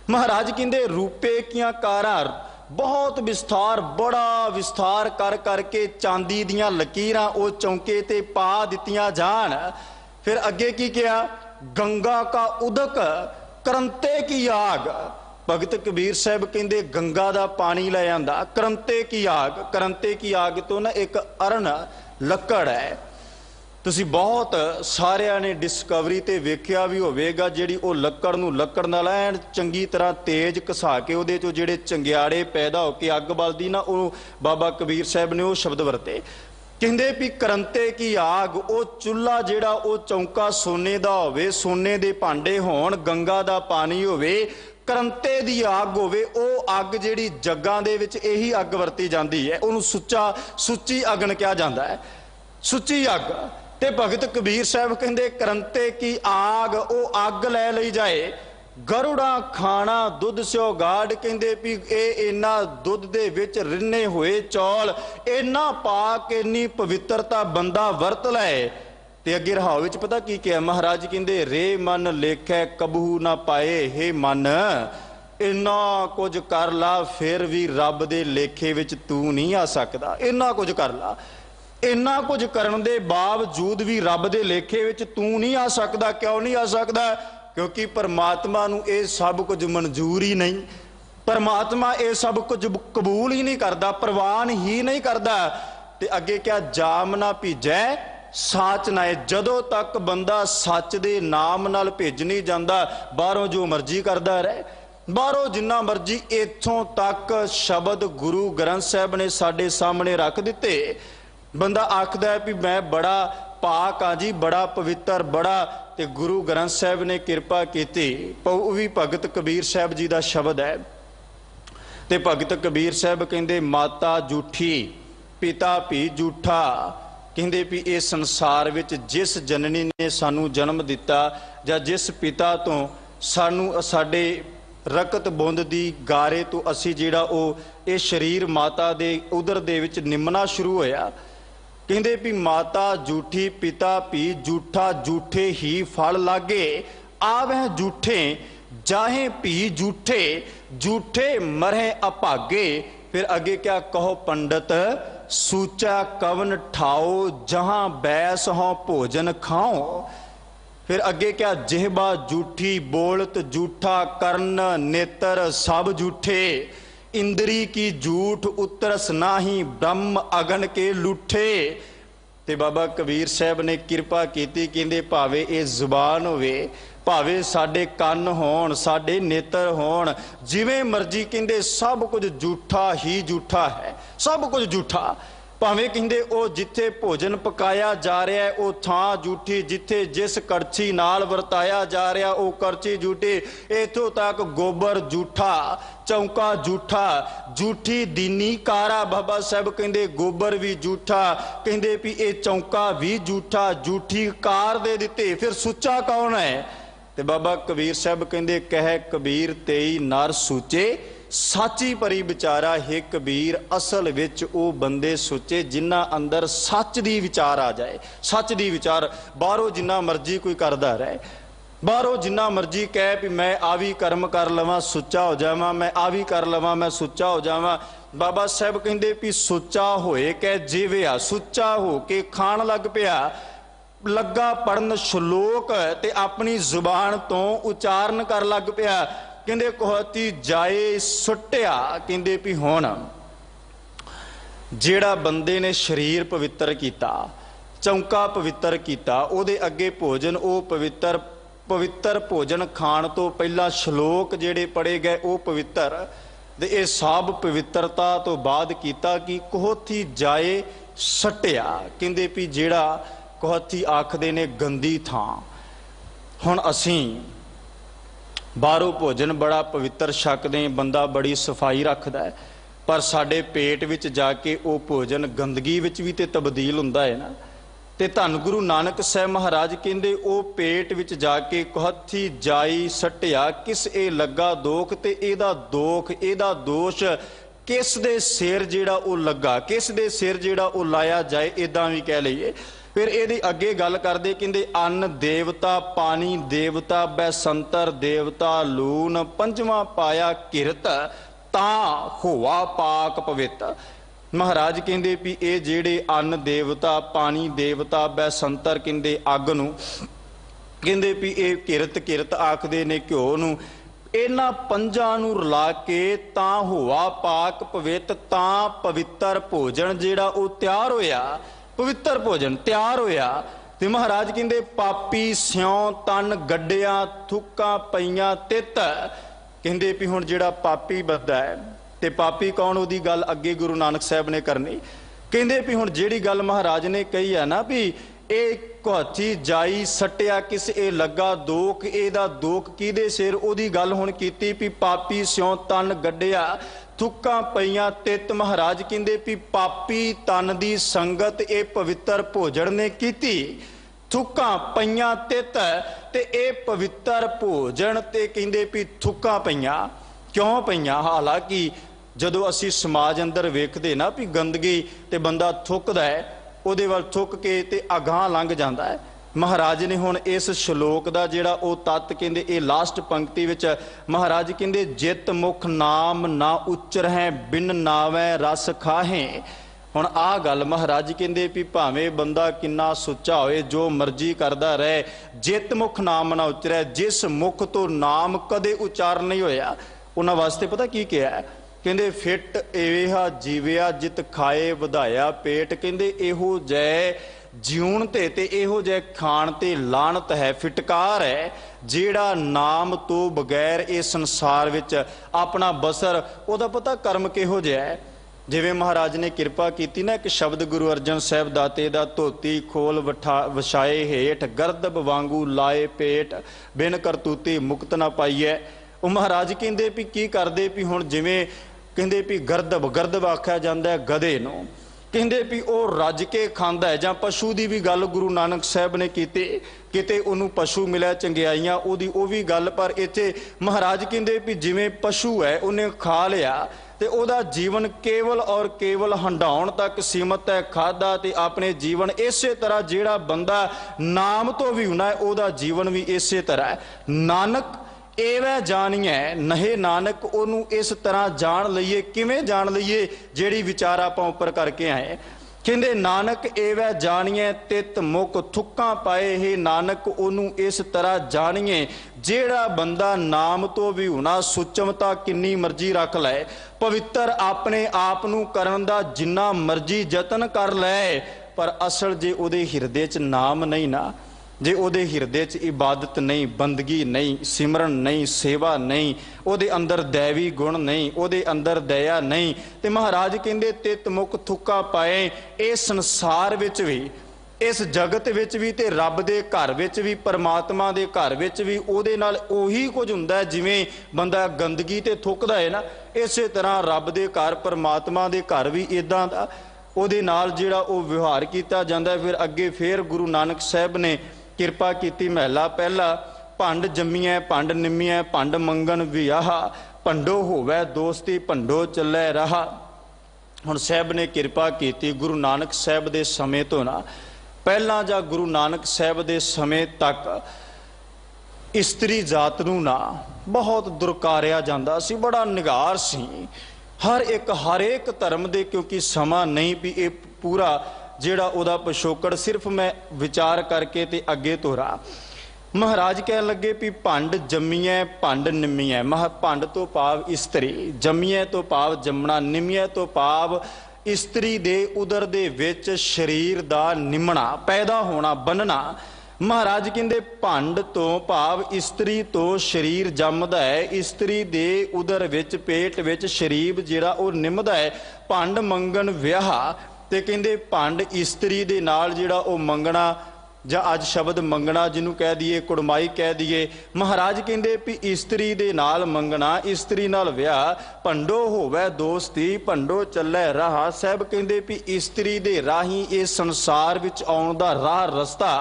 Speaker 2: महाराज कहंदे रूपे कियां कारां, बहुत विस्तार, बड़ा विस्तार कर करके चांदी दियां लकीरां वो चौंके ते पा दित्तियां जान। फिर अगे की किया? गंगा का उदक करंते की आग। भगत कबीर साहब कहते गंगा का पानी लै आंदा, करंते की आग। करंते की आग तो ना एक अरण लकड़ है, तुसी बहुत सारिਆਂ ने डिस्कवरी ते वेख्या भी होवेगा, जिहड़ी वो लकड़ नूं लकड़ नाल ऐन चंगी तरह तेज घसा के उहदे चों जिहड़े चंगियाड़े पैदा हो के अग बलदी ना, वो बाबा कबीर साहब ने वो शब्द वरते। कहंदे भी करंते की आग, वो चुल्हा जिहड़ा वो चौंका सोने दा होवे, सोने दे भांडे होण, गंगा दा पानी होवे, करंते दी आग होवे, ओ अग जिहड़ी जग्गां दे विच यही अग वरती जांदी है, उहनूं सुच्चा, सुच्ची अगन कहा जांदा है, सुच्ची अग। ते भगत कबीर साहब कहंदे करंते की आग, ओ अग लै लई जाए। गरुड़ा खाना दुध स्यो गाड़, कहंदे भी इन्ना दुध दे विच रिन्ने होए चौल, इन्ना पाक, इन्नी पवित्रता बंदा वरत लै। ते अगे रहाव विच पता की किया? महाराज कहंदे रे मन लेखै कबहू ना पाए, हे मन इन्ना कुछ कर ला फिर भी रब दे लेखे विच तू नहीं आ सकदा। इन्ना कुछ कर ला, इन्ना कुछ करन दे बावजूद भी रब दे लेखे विच तू नहीं आ सकदा। क्यों नहीं आ सकदा? क्योंकि परमात्मा नूं ये सब कुछ मंजूर ही नहीं, परमात्मा ये सब कुछ कबूल ही नहीं करता, प्रवान ही नहीं करता। ते अगे क्या? जाम ना भीजै साच ना। जदों तक बंदा सच दे नाम नाल भेज नहीं जाता, बाहरों जो मर्जी करता रहे, बाहरों जिन्ना मर्जी। इथों तक शब्द गुरु ग्रंथ साहब ने साडे सामने रख दिते। बंदा आखदा है भी मैं बड़ा पाक हाँ जी, बड़ा पवित्र, बड़ा, ते गुरु ग्रंथ साहब ने कृपा की। वो भी भगत कबीर साहब जी का शब्द है। ते भगत कबीर साहब कहंदे माता झूठी पिता भी झूठा। कहंदे भी इस संसार विच जिस जननी ने सानू जन्म दिता, जां जिस पिता तो सानू साडे रकत बुंद दी गारे तो असी जिहड़ा ओ ये शरीर माता दे उदर दे विच निमना शुरू होया। कहंदे भी माता झूठी पिता भी झूठा, झूठे ही फल लागे आवै झूठे, जाहे भी झूठे, झूठे मरे अभागे। फिर अगे क्या? कहो पंडित सूचा कवन ठाओ, जहां बैस हो भोजन खाओ। फिर अगे क्या? जिहबा झूठी बोलत झूठा, कर्ण नेत्र सब झूठे, इंद्री की झूठ उतरस नाही, ब्रह्म अगन के लूठे। ते बाबा कबीर साहब ने कृपा की, कहंदे भावे ये जुबान होवे, भावे साडे कन होण, साडे नेत्र होण, जिवें मर्जी, कहंदे सब कुछ झूठा ही झूठा है, सब कुछ झूठा। भावें कहंदे ओ जिथे भोजन पकाया जा रहा है वो थां झूठी, जिथे जिस कड़छी नाल वरताया जा रहा वो कड़छी झूठी, इथों तक गोबर झूठा, चौंका झूठा, झूठी दीनी कारा। बाबा साहब कहंदे गोबर भी झूठा, कहंदे भी ये चौंका भी झूठा, झूठी कार दे दिते। फिर सुच्चा कौन है? ते बाबा कबीर साहब कहंदे कह कबीर तेई नर सूचे, साची परी विचारा। हे कबीर असल विच वो बंदे सोचे जिन्हां अंदर सच दी विचार आ जाए, सच दी विचार। बाहरों जिन्ना मर्जी कोई करदा रहे, बाहरों जिन्ना मर्जी कह भी मैं आ भी कर्म कर लवां सुच्चा हो जावां, मैं आ भी कर लवां मैं सुच्चा हो जावां। बाबा साहब कहंदे भी सुच्चा होए कै जीविया, सुच्चा हो के खाण लग पिया, लगा पढ़न श्लोक ते अपनी जुबान तो उचारण कर लग पिया। कहंदे कोहती जाए सुट्टिया, कहंदे भी हुण ਜਿਹੜਾ ਬੰਦੇ ਨੇ ਸਰੀਰ ਪਵਿੱਤਰ ਕੀਤਾ, ਚੌਂਕਾ ਪਵਿੱਤਰ ਕੀਤਾ, ਉਹਦੇ ਅੱਗੇ ਭੋਜਨ ਉਹ ਪਵਿੱਤਰ ਭੋਜਨ ਖਾਣ ਤੋਂ ਪਹਿਲਾਂ ਸ਼ਲੋਕ ਜਿਹੜੇ ਪੜ੍ਹੇ ਗਏ ਉਹ ਪਵਿੱਤਰ, ਤੇ ਇਹ ਸਭ ਪਵਿੱਤਰਤਾ ਤੋਂ ਬਾਅਦ ਕੀਤਾ ਕਿ ਕੋਹਥੀ ਜਾਏ ਸੱਟਿਆ। ਕਹਿੰਦੇ ਵੀ ਜਿਹੜਾ ਕੋਹਥੀ ਆਖਦੇ ਨੇ ਗੰਦੀ ਥਾਂ। ਹੁਣ ਅਸੀਂ ਬਾਹਰੋਂ ਭੋਜਨ ਬੜਾ ਪਵਿੱਤਰ ਛਕਦੇ, ਬੰਦਾ ਬੜੀ ਸਫਾਈ ਰੱਖਦਾ ਹੈ, ਪਰ ਸਾਡੇ ਪੇਟ ਵਿੱਚ ਜਾ ਕੇ ਉਹ ਭੋਜਨ ਗੰਦਗੀ ਵਿੱਚ ਵੀ ਤੇ ਤਬਦੀਲ ਹੁੰਦਾ ਹੈ ਨਾ। ਤੇ ਧੰਨ ਗੁਰੂ ਨਾਨਕ ਸਾਹਿਬ ਮਹਾਰਾਜ ਕਹਿੰਦੇ ਉਹ ਪੇਟ ਵਿੱਚ ਜਾ ਕੇ ਕੋਹਥੀ ਜਾਈ ਸੱਟਿਆ, ਕਿਸ ਇਹ ਲੱਗਾ ਦੋਖ, ਤੇ ਇਹਦਾ ਦੋਖ, ਇਹਦਾ ਦੋਸ਼ ਕਿਸ ਦੇ ਸਿਰ ਜਿਹੜਾ ਉਹ ਲੱਗਾ, ਕਿਸ ਦੇ ਸਿਰ ਜਿਹੜਾ ਉਹ ਲਾਇਆ ਜਾਏ, ਇਦਾਂ ਵੀ ਕਹਿ ਲਈਏ। ਫਿਰ ਇਹਦੀ ਅੱਗੇ ਗੱਲ ਕਰਦੇ, ਕਹਿੰਦੇ ਅੰਨ ਦੇਵਤਾ, ਪਾਣੀ ਦੇਵਤਾ, ਬੈਸੰਤਰ ਦੇਵਤਾ, ਲੂਣ, ਪੰਜਵਾਂ ਪਾਇਆ ਕਿਰਤ, ਤਾਂ ਹੋਆ ਪਾਕ ਪਵਿੱਤ। ਮਹਾਰਾਜ ਕਹਿੰਦੇ ਵੀ ਇਹ ਜਿਹੜੇ ਅੰਨ ਦੇਵਤਾ, ਪਾਣੀ ਦੇਵਤਾ, ਬੈਸੰਤਰ ਕਹਿੰਦੇ ਅੱਗ ਨੂੰ, ਕਹਿੰਦੇ ਵੀ ਇਹ ਕਿਰਤ ਆਖਦੇ ਨੇ ਘਿਓ ਨੂੰ, ਇਹਨਾਂ ਪੰਜਾਂ ਨੂੰ ਰਲਾ ਕੇ ਤਾਂ ਹੋਆ ਪਾਕ ਪਵਿੱਤ, ਤਾਂ ਪਵਿੱਤਰ ਭੋਜਨ ਜਿਹੜਾ ਉਹ ਤਿਆਰ ਹੋਇਆ, ਪਵਿੱਤਰ ਭੋਜਨ ਤਿਆਰ ਹੋਇਆ। ਤੇ ਮਹਾਰਾਜ ਕਹਿੰਦੇ ਪਾਪੀ ਸਿਉ ਤਨ ਗੱਡਿਆ, ਥੁੱਕਾਂ ਪਈਆਂ ਤਿੱਤ। ਕਹਿੰਦੇ ਵੀ ਹੁਣ ਜਿਹੜਾ ਪਾਪੀ ਬੰਦਾ ਹੈ, ਤੇ ਪਾਪੀ ਕੌਣ, ਉਹਦੀ ਗੱਲ ਅੱਗੇ ਗੁਰੂ ਨਾਨਕ ਸਾਹਿਬ ਨੇ ਕਰਨੀ। ਕਹਿੰਦੇ ਵੀ ਹੁਣ ਜਿਹੜੀ ਗੱਲ ਮਹਾਰਾਜ ਨੇ ਕਹੀ ਹੈ ਨਾ ਵੀ ਇਹ ਕੋਹਥੀ ਜਾਈ ਸੱਟਿਆ, ਕਿਸ ਇਹ ਲੱਗਾ ਦੋਖ, ਇਹਦਾ ਦੋਖ ਕਿਹਦੇ ਸਿਰ, ਉਹਦੀ ਗੱਲ ਹੁਣ ਕੀਤੀ ਵੀ ਪਾਪੀ ਸਿਉ ਤਨ ਗੱਡਿਆ, ਥੁੱਕਾਂ ਪਈਆਂ ਤਿੱਤ। ਮਹਾਰਾਜ ਕਹਿੰਦੇ ਵੀ ਪਾਪੀ ਤਨ ਦੀ ਸੰਗਤ ਇਹ ਪਵਿੱਤਰ ਭੋਜਨ ਨੇ ਕੀਤੀ, ਥੁੱਕਾਂ ਪਈਆਂ ਤਿੱਤ, ਤੇ ਇਹ ਪਵਿੱਤਰ ਭੋਜਨ ਤੇ ਕਹਿੰਦੇ ਵੀ ਥੁੱਕਾਂ ਪਈਆਂ ਕਿਉਂ ਪਈਆਂ। ਹਾਲਾਂਕਿ ਜਦੋਂ ਅਸੀਂ ਸਮਾਜ ਅੰਦਰ ਵੇਖਦੇ ਨਾ ਵੀ ਗੰਦਗੀ ਤੇ ਬੰਦਾ ਥੁੱਕਦਾ ਹੈ, ਉਹਦੇ ਵੱਲ ਥੁੱਕ ਕੇ ਤੇ ਅਗਾਂਹ ਲੰਘ ਜਾਂਦਾ ਹੈ। ਮਹਾਰਾਜ ਨੇ ਹੁਣ ਇਸ ਸ਼ਲੋਕ ਦਾ ਜਿਹੜਾ ਉਹ ਤੱਤ ਕਹਿੰਦੇ ਇਹ ਲਾਸਟ ਪੰਕਤੀ ਵਿੱਚ ਮਹਾਰਾਜ ਕਹਿੰਦੇ ਜਿਤ ਮੁਖ ਨਾਮ ਨਾ ਉਚਰਹਿ ਬਿਨ ਨਾਵੈ ਰਸ ਖਾਹੇ। ਹੁਣ ਆਹ ਗੱਲ ਮਹਾਰਾਜ ਕਹਿੰਦੇ ਵੀ ਭਾਵੇਂ ਬੰਦਾ ਕਿੰਨਾ ਸੁੱਚਾ ਹੋਏ, ਜੋ ਮਰਜ਼ੀ ਕਰਦਾ ਰਹੇ, ਜਿਤ ਮੁਖ ਨਾਮ ਨਾ ਉਚਰੈ, ਜਿਸ ਮੁਖ ਤੋਂ ਨਾਮ ਕਦੇ ਉਚਾਰਨ ਨਹੀਂ ਹੋਇਆ, ਉਹਨਾਂ ਵਾਸਤੇ ਪਤਾ ਕੀ ਕਿਹਾ ਹੈ? ਕਹਿੰਦੇ ਫਿੱਟ ਇਹੋ ਜੀਵਿਆ ਜਿਤ ਖਾਏ ਵਧਾਇਆ ਪੇਟ। ਕਹਿੰਦੇ ਇਹੋ ਜੈ ਜਿਉਣ ਤੇ ਇਹੋ ਜਿਹੇ ਖਾਣ ਤੇ ਲਾਹਨਤ ਹੈ, ਫਿਟਕਾਰ ਹੈ, ਜਿਹੜਾ ਨਾਮ ਤੋਂ ਬਗੈਰ ਇਹ ਸੰਸਾਰ ਵਿੱਚ ਆਪਣਾ ਬਸਰ, ਉਹਦਾ ਪਤਾ ਕਰਮ ਕਿਹੋ ਜਿਹਾ ਹੈ। ਜਿਵੇਂ ਮਹਾਰਾਜ ਨੇ ਕਿਰਪਾ ਕੀਤੀ ਨਾ, ਇੱਕ ਸ਼ਬਦ ਗੁਰੂ ਅਰਜਨ ਸਾਹਿਬ ਦਾਤੇ ਦਾ, ਧੋਤੀ ਖੋਲ ਵਿਛਾਏ ਹੇਠ, ਗਰਦਬ ਵਾਂਗੂ ਲਾਏ ਪੇਟ, ਬਿਨ ਕਰਤੂਤੀ ਮੁਕਤ ਨਾ ਪਾਈਐ। ਉਹ ਮਹਾਰਾਜ ਕਹਿੰਦੇ ਵੀ ਕੀ ਕਰਦੇ ਵੀ ਹੁਣ ਜਿਵੇਂ ਕਹਿੰਦੇ ਵੀ ਗਰਦਬ ਆਖਿਆ ਜਾਂਦਾ ਹੈ ਗਧੇ ਨੂੰ, ਕਹਿੰਦੇ ਵੀ ਉਹ ਰੱਜ ਕੇ ਖਾਂਦਾ ਹੈ। ਜਾਂ ਪਸ਼ੂ ਦੀ ਵੀ ਗੱਲ ਗੁਰੂ ਨਾਨਕ ਸਾਹਿਬ ਨੇ ਕੀਤੀ, ਕਿਤੇ ਉਹਨੂੰ ਪਸ਼ੂ ਮਿਲਿਆ ਚੰਗਿਆਈਆਂ ਉਹਦੀ, ਉਹ ਵੀ ਗੱਲ, ਪਰ ਇੱਥੇ ਮਹਾਰਾਜ ਕਹਿੰਦੇ ਵੀ ਜਿਵੇਂ ਪਸ਼ੂ ਹੈ, ਉਹਨੇ ਖਾ ਲਿਆ ਤੇ ਉਹਦਾ ਜੀਵਨ ਕੇਵਲ ਔਰ ਕੇਵਲ ਹੰਡਾਉਣ ਤੱਕ ਸੀਮਤ ਹੈ, ਖਾਦਾ ਤੇ ਆਪਣੇ ਜੀਵਨ। ਇਸੇ ਤਰ੍ਹਾਂ ਜਿਹੜਾ ਬੰਦਾ ਨਾਮ ਤੋਂ ਵੀ ਹੁਣਾ ਹੈ, ਉਹਦਾ ਜੀਵਨ ਵੀ ਇਸੇ ਤਰ੍ਹਾਂ ਹੈ। ਨਾਨਕ एवं जानिए नहे नानक ओनू इस तरह जान लईए। किवें जान लईए? जिहड़ी विचार आपां उपर करके आए। कहंदे नानक एवं जानिए तित मुक थुक्कां पाए। हे नानक ओनू इस तरह जानिए जेड़ा बंदा नाम तो भी होना सुचमता किन्नी मर्जी रख लै, पवित्र अपने आप नू करन दा जिन्ना मर्जी यतन कर लै, पर असल जे उहदे हिरदे च नाम नहीं ना, जे उहदे हिरदे च इबादत नहीं, बंदगी नहीं, सिमरन नहीं, सेवा नहीं, उहदे अंदर दैवी गुण नहीं, उहदे अंदर दया नहीं, ते महाराज कहंदे तित मुक थुक्का पाए। इस संसार विच भी, इस जगत विच भी, ते रब दे घर विच भी, परमात्मा दे घर विच भी उहदे नाल उही कुछ हुंदा है जिवें बंदा गंदगी ते थुकदा है ना, इसे तरह रब दे घर परमात्मा दे घर भी इदां दा उहदे नाल जिहड़ा ओह व्यवहार कीता जांदा है। फिर अगे फिर गुरु नानक साहब ने किरपा की। महला पहला भंड जम्मीए भंड निम्मीए भंड मंगन विआह, भंडो होवै दोस्ती भंडो चलै रहा। हुण साहब ने किरपा की गुरु नानक साहब दे समय तो ना पहला जां गुरु नानक साहब दे समय तक इस्त्री जात नूं ना बहुत दुरकारिया जांदा सी, बड़ा निगार सी हर एक धर्म दे, क्योंकि समा नहीं भी ये पूरा जिहड़ा उहदा पिछोकड़ सिर्फ मैं विचार करके ते अगे तोरा। महाराज कह लगे भी भंड जम्मीए भंड निम्मीए। भंड तो भाव इस्त्री, जम्मीए तो भाव जमना, निम्मीए तो भाव इस्त्री दे उदर दे विच शरीर दा निमना पैदा होना बनना। महाराज कहंदे भंड तो भाव इस्त्री तो शरीर जमदा है, इस्त्री दे उदर विच पेट विच शरीर जिहड़ा वो निमदा है। भंड मंगन विआह ते कहंदे भंड इस्त्री दे नाल जिहड़ा वो मंगना ਜਾਂ ਅੱਜ शब्द मंगना जिन्हों कह दिए कुड़माई कह दिए। महाराज कहते भी इस्त्री दे नाल मंगना इस्त्री नाल विआह भंडो होवे दोस्ती भंडो चले राह। साहब कहते भी इस्त्री दे राही इस संसार विच आउण दा राह रस्ता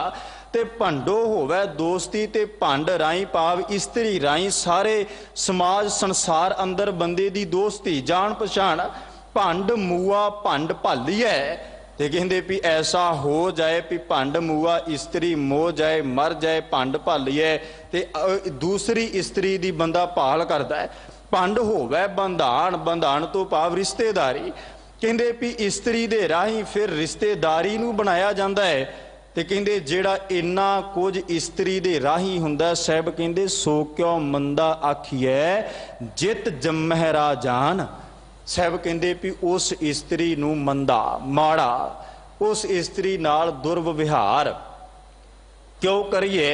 Speaker 2: ते भंडो होवे दोस्ती ते भंड राही भाव इस्त्री राही सारे समाज संसार अंदर बंदे दी दोस्ती जान पछाण। भंड मूआ भंड भालीए ते कहंदे भी ऐसा हो जाए भी भंड मूआ इस्त्री मोह जाए मर जाए भंड भालीए ते दूसरी इस्त्री दी बंदा भाल करदा है। भंड होवे बंधान बंधान तो भाव रिश्तेदारी। कहंदे भी इस्त्री दे राही फिर रिश्तेदारी नूं बनाया जांदा है ते कहंदे जिहड़ा इन्ना कुछ इस्त्री दे राही हुंदा साहब कहंदे सो क्यों मंदा आखिए जित जम्मह राजान। साहब कहंदे भी उस इस्त्री नूं मंदा माड़ा उस इस्त्री नाल दुर्व्यवहार क्यों करिए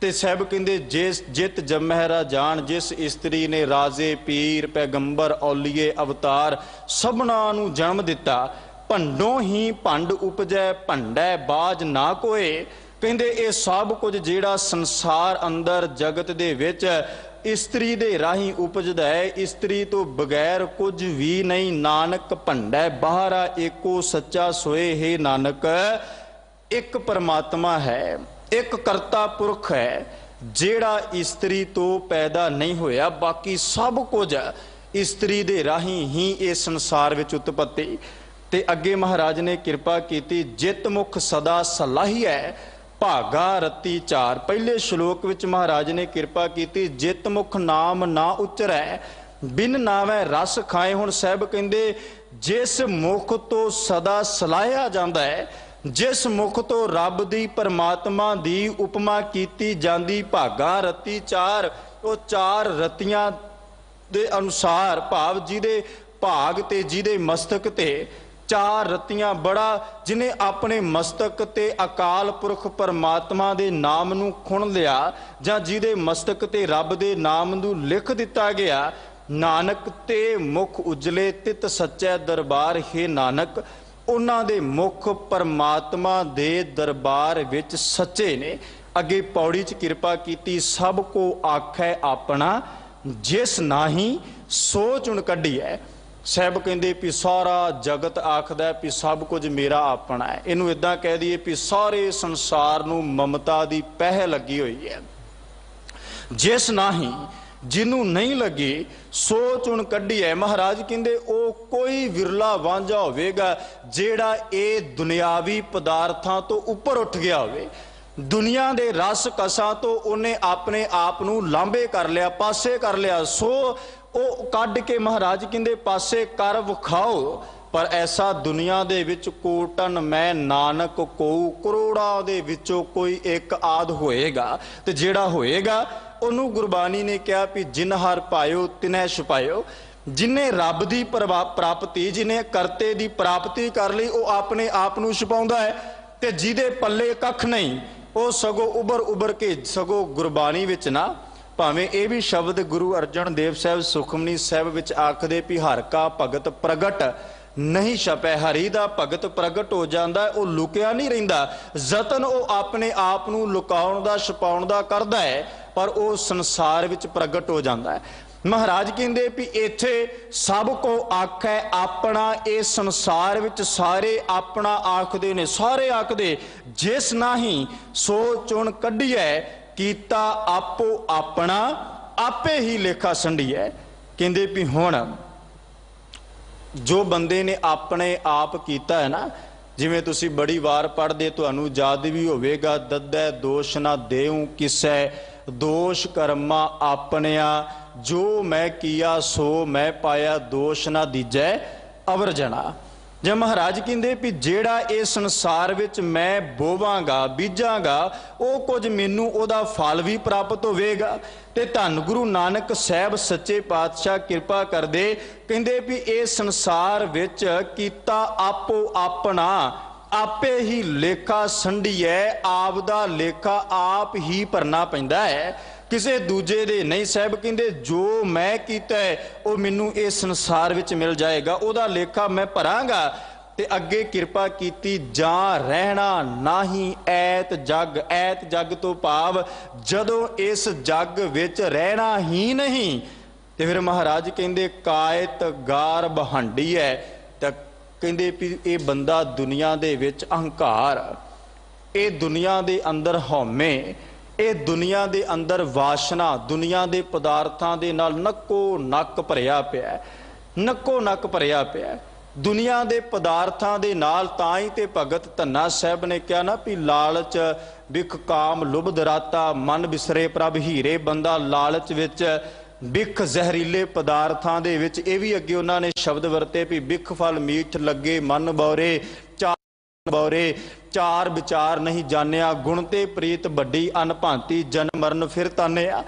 Speaker 2: ते साहब कहंदे जिस जित जम्मह राजान जिस इस्त्री ने राजे पीर पैगंबर औलीए अवतार सबना नूं जन्म दिता भंडों ही भंड उपजै भंडै बाज ना कोए। कहंदे ये सब कुछ जिहड़ा संसार अंदर जगत दे विच इस्त्री दे राही उपजदा है इस्त्री तो बगैर कुछ भी नहीं। नानक भंडै बाहरा एको सच्चा सोए हे नानक। एक परमात्मा है एक करता पुरख है जिहड़ा इस्त्री तो पैदा नहीं होया बाकी सब कुछ इस्त्री दे राही ही इस संसार विच उत्पत्ति। ते अगे महाराज ने कृपा कीती जित मुख सदा सलाही है भागा रत्ती चार। पहले श्लोक विच महाराज ने कृपा की जित मुख नाम ना उचरै बिन नावै रस खाए। हुण साहब कहंदे जिस मुख तो सदा सलाहिया जांदा है जिस मुख तो रब दी परमात्मा दी उपमा कीती जांदी भागा रत्ती चार। वो चार रत्तियां दे अनुसार भाव जिहदे भाग ते जिहदे मस्तक ते चार रत्तियां बड़ा जिन्हें अपने मस्तक ते अकाल पुरख परमात्मा दे नाम नूं खुण लिया जां जिहदे मस्तक ते रब दे नाम नूं लिख दिता गया। नानक ते मुख उजले तित सच्चे दरबार हे नानक। उन्हां दे मुख परमात्मा दे दरबार विच सच्चे ने। अगे पौड़ी च कृपा कीती सब को आखै अपना जिस नाही सो चुन कढी है। साहब कहंदे भी सारा जगत आखदा भी सब कुछ मेरा अपना है। इनू इदां कह दिए भी सारे संसार नूं ममता दी पह लगी हुई है। जिस नाही जिन्हों नहीं लगी सो चुन कढ़ी है। महाराज कहंदे ओ कोई विरला वांझा होवेगा जेड़ा ए दुनियावी पदार्थां तो उपर उठ गया होवे। दुनिया दे रस कसा तो उन्हें अपने आप नूं लांबे कर लिया पासे कर लिया सो ओ कढ़ के महाराज कहंदे पासे कर विखाओ। पर ऐसा दुनिया दे विच कोटन मैं नानक को करोड़ा दे विचों कोई एक आद होएगा ते जेड़ा होएगा उन्हों गुरबानी ने कहा भी जिन हर पायो तिन्ह छुपायो। जिन्हें रब की प्राप्ति जिन्हें करते की प्राप्ति कर ली वो अपने आप नूं छुपाउंदा है ते जिहदे पल्ले कख नहीं वो सगों उभर उभर के सगों गुरबानी विच ना भावें ये भी शब्द गुरु अर्जन देव साहब सुखमनी साहब विच आखदे भी हर का भगत प्रगट नहीं छपै। हरि दा भगत प्रगट हो जाता है वो लुकिया नहीं रहिंदा। जतन वो अपने आप नूं लुकाउण दा छुपाउण दा करदा है पर वो संसार विच प्रगट हो जाता है। महाराज कहंदे भी इत्थे सब को आखै अपना। इस संसार विच सारे अपना आखदे ने सारे आखदे जिस नाही सो चुन कढिए कीता आपो अपना आपे ही लेखा संढिए। कहंदे भी हुण जो बंदे ने अपने आप कीता है ना जिवें तुसी बड़ी वार पढ़दे तुहानूं याद भी होवेगा दद्दै दोष ना देऊं किसै दोष कर्मा अपनिया जो मैं किया सो मैं पाया दोष ना दीजै अवर जना। ਜਾਂ ਮਹਾਰਾਜ ਕਹਿੰਦੇ ਵੀ ਜਿਹੜਾ ਇਹ ਸੰਸਾਰ ਵਿੱਚ ਮੈਂ ਬੋਵਾਂਗਾ ਬੀਜਾਂਗਾ ਉਹ ਕੁਝ ਮੈਨੂੰ ਉਹਦਾ ਫਲ ਵੀ ਪ੍ਰਾਪਤ ਹੋਵੇਗਾ। ਤੇ ਧੰਨ ਗੁਰੂ ਨਾਨਕ ਸਾਹਿਬ ਸੱਚੇ ਪਾਤਸ਼ਾਹ ਕਿਰਪਾ ਕਰਦੇ, ਕਹਿੰਦੇ ਵੀ ਇਹ ਸੰਸਾਰ ਵਿੱਚ ਕੀਤਾ ਆਪੋ ਆਪਣਾ, ਆਪੇ ਹੀ ਲੇਖਾ ਸੰਢੀਐ, ਆਪ ਦਾ ਲੇਖਾ ਆਪ ਹੀ ਭਰਨਾ ਪੈਂਦਾ ਹੈ, ਕਿਸੇ ਦੂਜੇ ਦੇ ਨਹੀਂ। ਸਾਹਿਬ ਕਹਿੰਦੇ ਜੋ ਮੈਂ ਕੀਤਾ ਉਹ ਮੈਨੂੰ ਇਹ ਸੰਸਾਰ ਵਿੱਚ ਮਿਲ ਜਾਏਗਾ, ਉਹਦਾ ਲੇਖਾ ਮੈਂ ਭਰਾਂਗਾ। ਤੇ ਅੱਗੇ ਕਿਰਪਾ ਕੀਤੀ, ਜਾਂ ਰਹਿਣਾ ਨਾਹੀਂ ਐਤ ਜਗ। ਐਤ ਜਗ ਤੋਂ ਭਾਵ ਜਦੋਂ ਇਸ ਜਗ ਵਿੱਚ ਰਹਿਣਾ ਹੀ ਨਹੀਂ। ਤੇ ਫਿਰ ਮਹਾਰਾਜ ਕਹਿੰਦੇ ਕਾਇਤ ਗਾਰ ਬਹਾਂਡੀ ਹੈ। ਤਾਂ ਕਹਿੰਦੇ ਵੀ ਇਹ ਬੰਦਾ ਦੁਨੀਆ ਦੇ ਵਿੱਚ ਅਹੰਕਾਰ, ਇਹ ਦੁਨੀਆ ਦੇ ਅੰਦਰ ਹਉਮੈ, ਇਹ ਦੁਨੀਆ ਦੇ ਅੰਦਰ ਵਾਸ਼ਨਾ, ਦੁਨੀਆ ਦੇ ਪਦਾਰਥਾਂ ਦੇ ਨਾਲ ਨੱਕੋ ਨੱਕ ਭਰਿਆ ਪਿਆ, ਨੱਕੋ ਨੱਕ ਭਰਿਆ ਪਿਆ ਦੁਨੀਆ ਦੇ ਪਦਾਰਥਾਂ ਦੇ ਨਾਲ। ਤਾਂ ਹੀ ਤੇ ਭਗਤ ਧੰਨਾ ਸਾਹਿਬ ਨੇ ਕਿਹਾ ਨਾ ਵੀ ਲਾਲਚ ਬਿਖ ਕਾਮ ਲੁਭ ਦਰਾਤਾ, ਮਨ ਬਿਸਰੇ ਪ੍ਰਭ ਹੀਰੇ। ਬੰਦਾ ਲਾਲਚ ਵਿੱਚ, ਬਿਖ ਜ਼ਹਿਰੀਲੇ ਪਦਾਰਥਾਂ ਦੇ ਵਿੱਚ, ਇਹ ਵੀ ਅੱਗੇ ਉਹਨਾਂ ਨੇ ਸ਼ਬਦ ਵਰਤੇ ਵੀ ਬਿਖ ਫਲ ਮੀਠ ਲੱਗੇ ਮਨ ਬੌਰੇ, ਬੌਰੇ ਚਾਰ ਵਿਚਾਰ ਨਹੀਂ ਜਾਣਿਆ, ਗੁਣ ਤੇ ਪ੍ਰੀਤ ਵੱਡੀ ਅਨਭਾਂਤੀ, ਜਨਮ ਮਰਨ ਫਿਰ ਤਾਨਿਆ।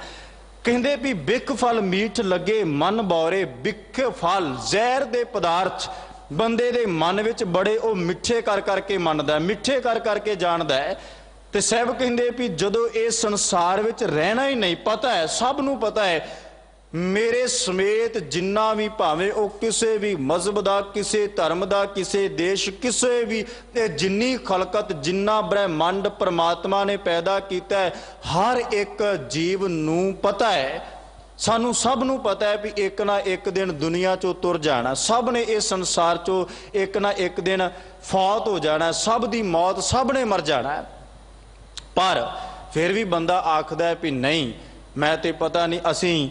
Speaker 2: ਕਹਿੰਦੇ ਵੀ ਬਿਖ ਫਲ ਮੀਠ ਲੱਗੇ ਮਨ ਬੌਰੇ, ਬਿਖ ਫਲ ਜ਼ਹਿਰ ਦੇ ਪਦਾਰਥ ਬੰਦੇ ਦੇ ਮਨ ਵਿੱਚ ਬੜੇ ਉਹ ਮਿੱਠੇ ਕਰ ਕਰਕੇ ਮੰਨਦਾ, ਮਿੱਠੇ ਕਰ ਕਰਕੇ ਜਾਣਦਾ ਹੈ। ਤੇ ਸਾਹਿਬ ਕਹਿੰਦੇ ਵੀ ਜਦੋਂ ਇਹ ਸੰਸਾਰ ਵਿੱਚ ਰਹਿਣਾ ਹੀ ਨਹੀਂ, ਪਤਾ ਹੈ, ਸਭ ਨੂੰ ਪਤਾ ਹੈ, ਮੇਰੇ ਸਮੇਤ ਜਿੰਨਾ ਵੀ ਭਾਵੇਂ ਉਹ ਕਿਸੇ ਵੀ ਮਜ਼ਹਬ ਦਾ, ਕਿਸੇ ਧਰਮ ਦਾ, ਕਿਸੇ ਦੇਸ਼, ਕਿਸੇ ਵੀ, ਤੇ ਜਿੰਨੀ ਖਲਕਤ, ਜਿੰਨਾ ਬ੍ਰਹਿਮੰਡ ਪਰਮਾਤਮਾ ਨੇ ਪੈਦਾ ਕੀਤਾ ਹੈ, ਹਰ ਇੱਕ ਜੀਵ ਨੂੰ ਪਤਾ ਹੈ, ਸਾਨੂੰ ਸਭ ਨੂੰ ਪਤਾ ਹੈ ਵੀ ਇੱਕ ਨਾ ਇੱਕ ਦਿਨ ਦੁਨੀਆ ਚੋਂ ਤੁਰ ਜਾਣਾ। ਸਭ ਨੇ ਇਸ ਸੰਸਾਰ ਚੋਂ ਇੱਕ ਨਾ ਇੱਕ ਦਿਨ ਫੌਤ ਹੋ ਜਾਣਾ, ਸਭ ਦੀ ਮੌਤ, ਸਭ ਨੇ ਮਰ ਜਾਣਾ। ਪਰ ਫਿਰ ਵੀ ਬੰਦਾ ਆਖਦਾ ਹੈ ਵੀ ਨਹੀਂ, ਮੈਂ ਤੇ ਪਤਾ ਨਹੀਂ, ਅਸੀਂ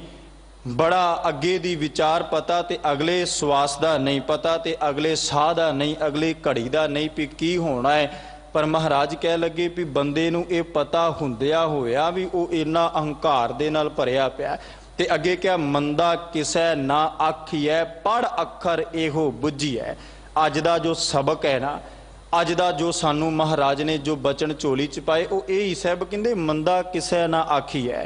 Speaker 2: ਬੜਾ ਅੱਗੇ ਦੀ ਵਿਚਾਰ ਪਤਾ ਤੇ ਅਗਲੇ ਸਵਾਸ ਦਾ ਨਹੀਂ ਪਤਾ, ਤੇ ਅਗਲੇ ਸਾਹ ਦਾ ਨਹੀਂ, ਅਗਲੀ ਘੜੀ ਦਾ ਨਹੀਂ ਵੀ ਕੀ ਹੋਣਾ ਹੈ। ਪਰ ਮਹਾਰਾਜ ਕਹਿ ਲੱਗੇ ਵੀ ਬੰਦੇ ਨੂੰ ਇਹ ਪਤਾ ਹੁੰਦਿਆ ਹੋਇਆ ਵੀ ਉਹ ਇੰਨਾ ਅਹੰਕਾਰ ਦੇ ਨਾਲ ਭਰਿਆ ਪਿਆ। ਤੇ ਅੱਗੇ ਕਿਹਾ ਮੰਦਾ ਕਿਸੈ ਨਾ ਆਖੀਐ, ਪੜ ਅੱਖਰ ਇਹੋ ਬੁੱਝੀਐ। ਅੱਜ ਦਾ ਜੋ ਸਬਕ ਹੈ ਨਾ, ਅੱਜ ਦਾ ਜੋ ਸਾਨੂੰ ਮਹਾਰਾਜ ਨੇ ਜੋ ਬਚਨ ਝੋਲੀ ਚ ਪਾਏ, ਉਹ ਇਹ ਹੀ। ਸਾਹਿਬ ਕਹਿੰਦੇ ਮੰਦਾ ਕਿਸੈ ਨਾ ਆਖੀਐ।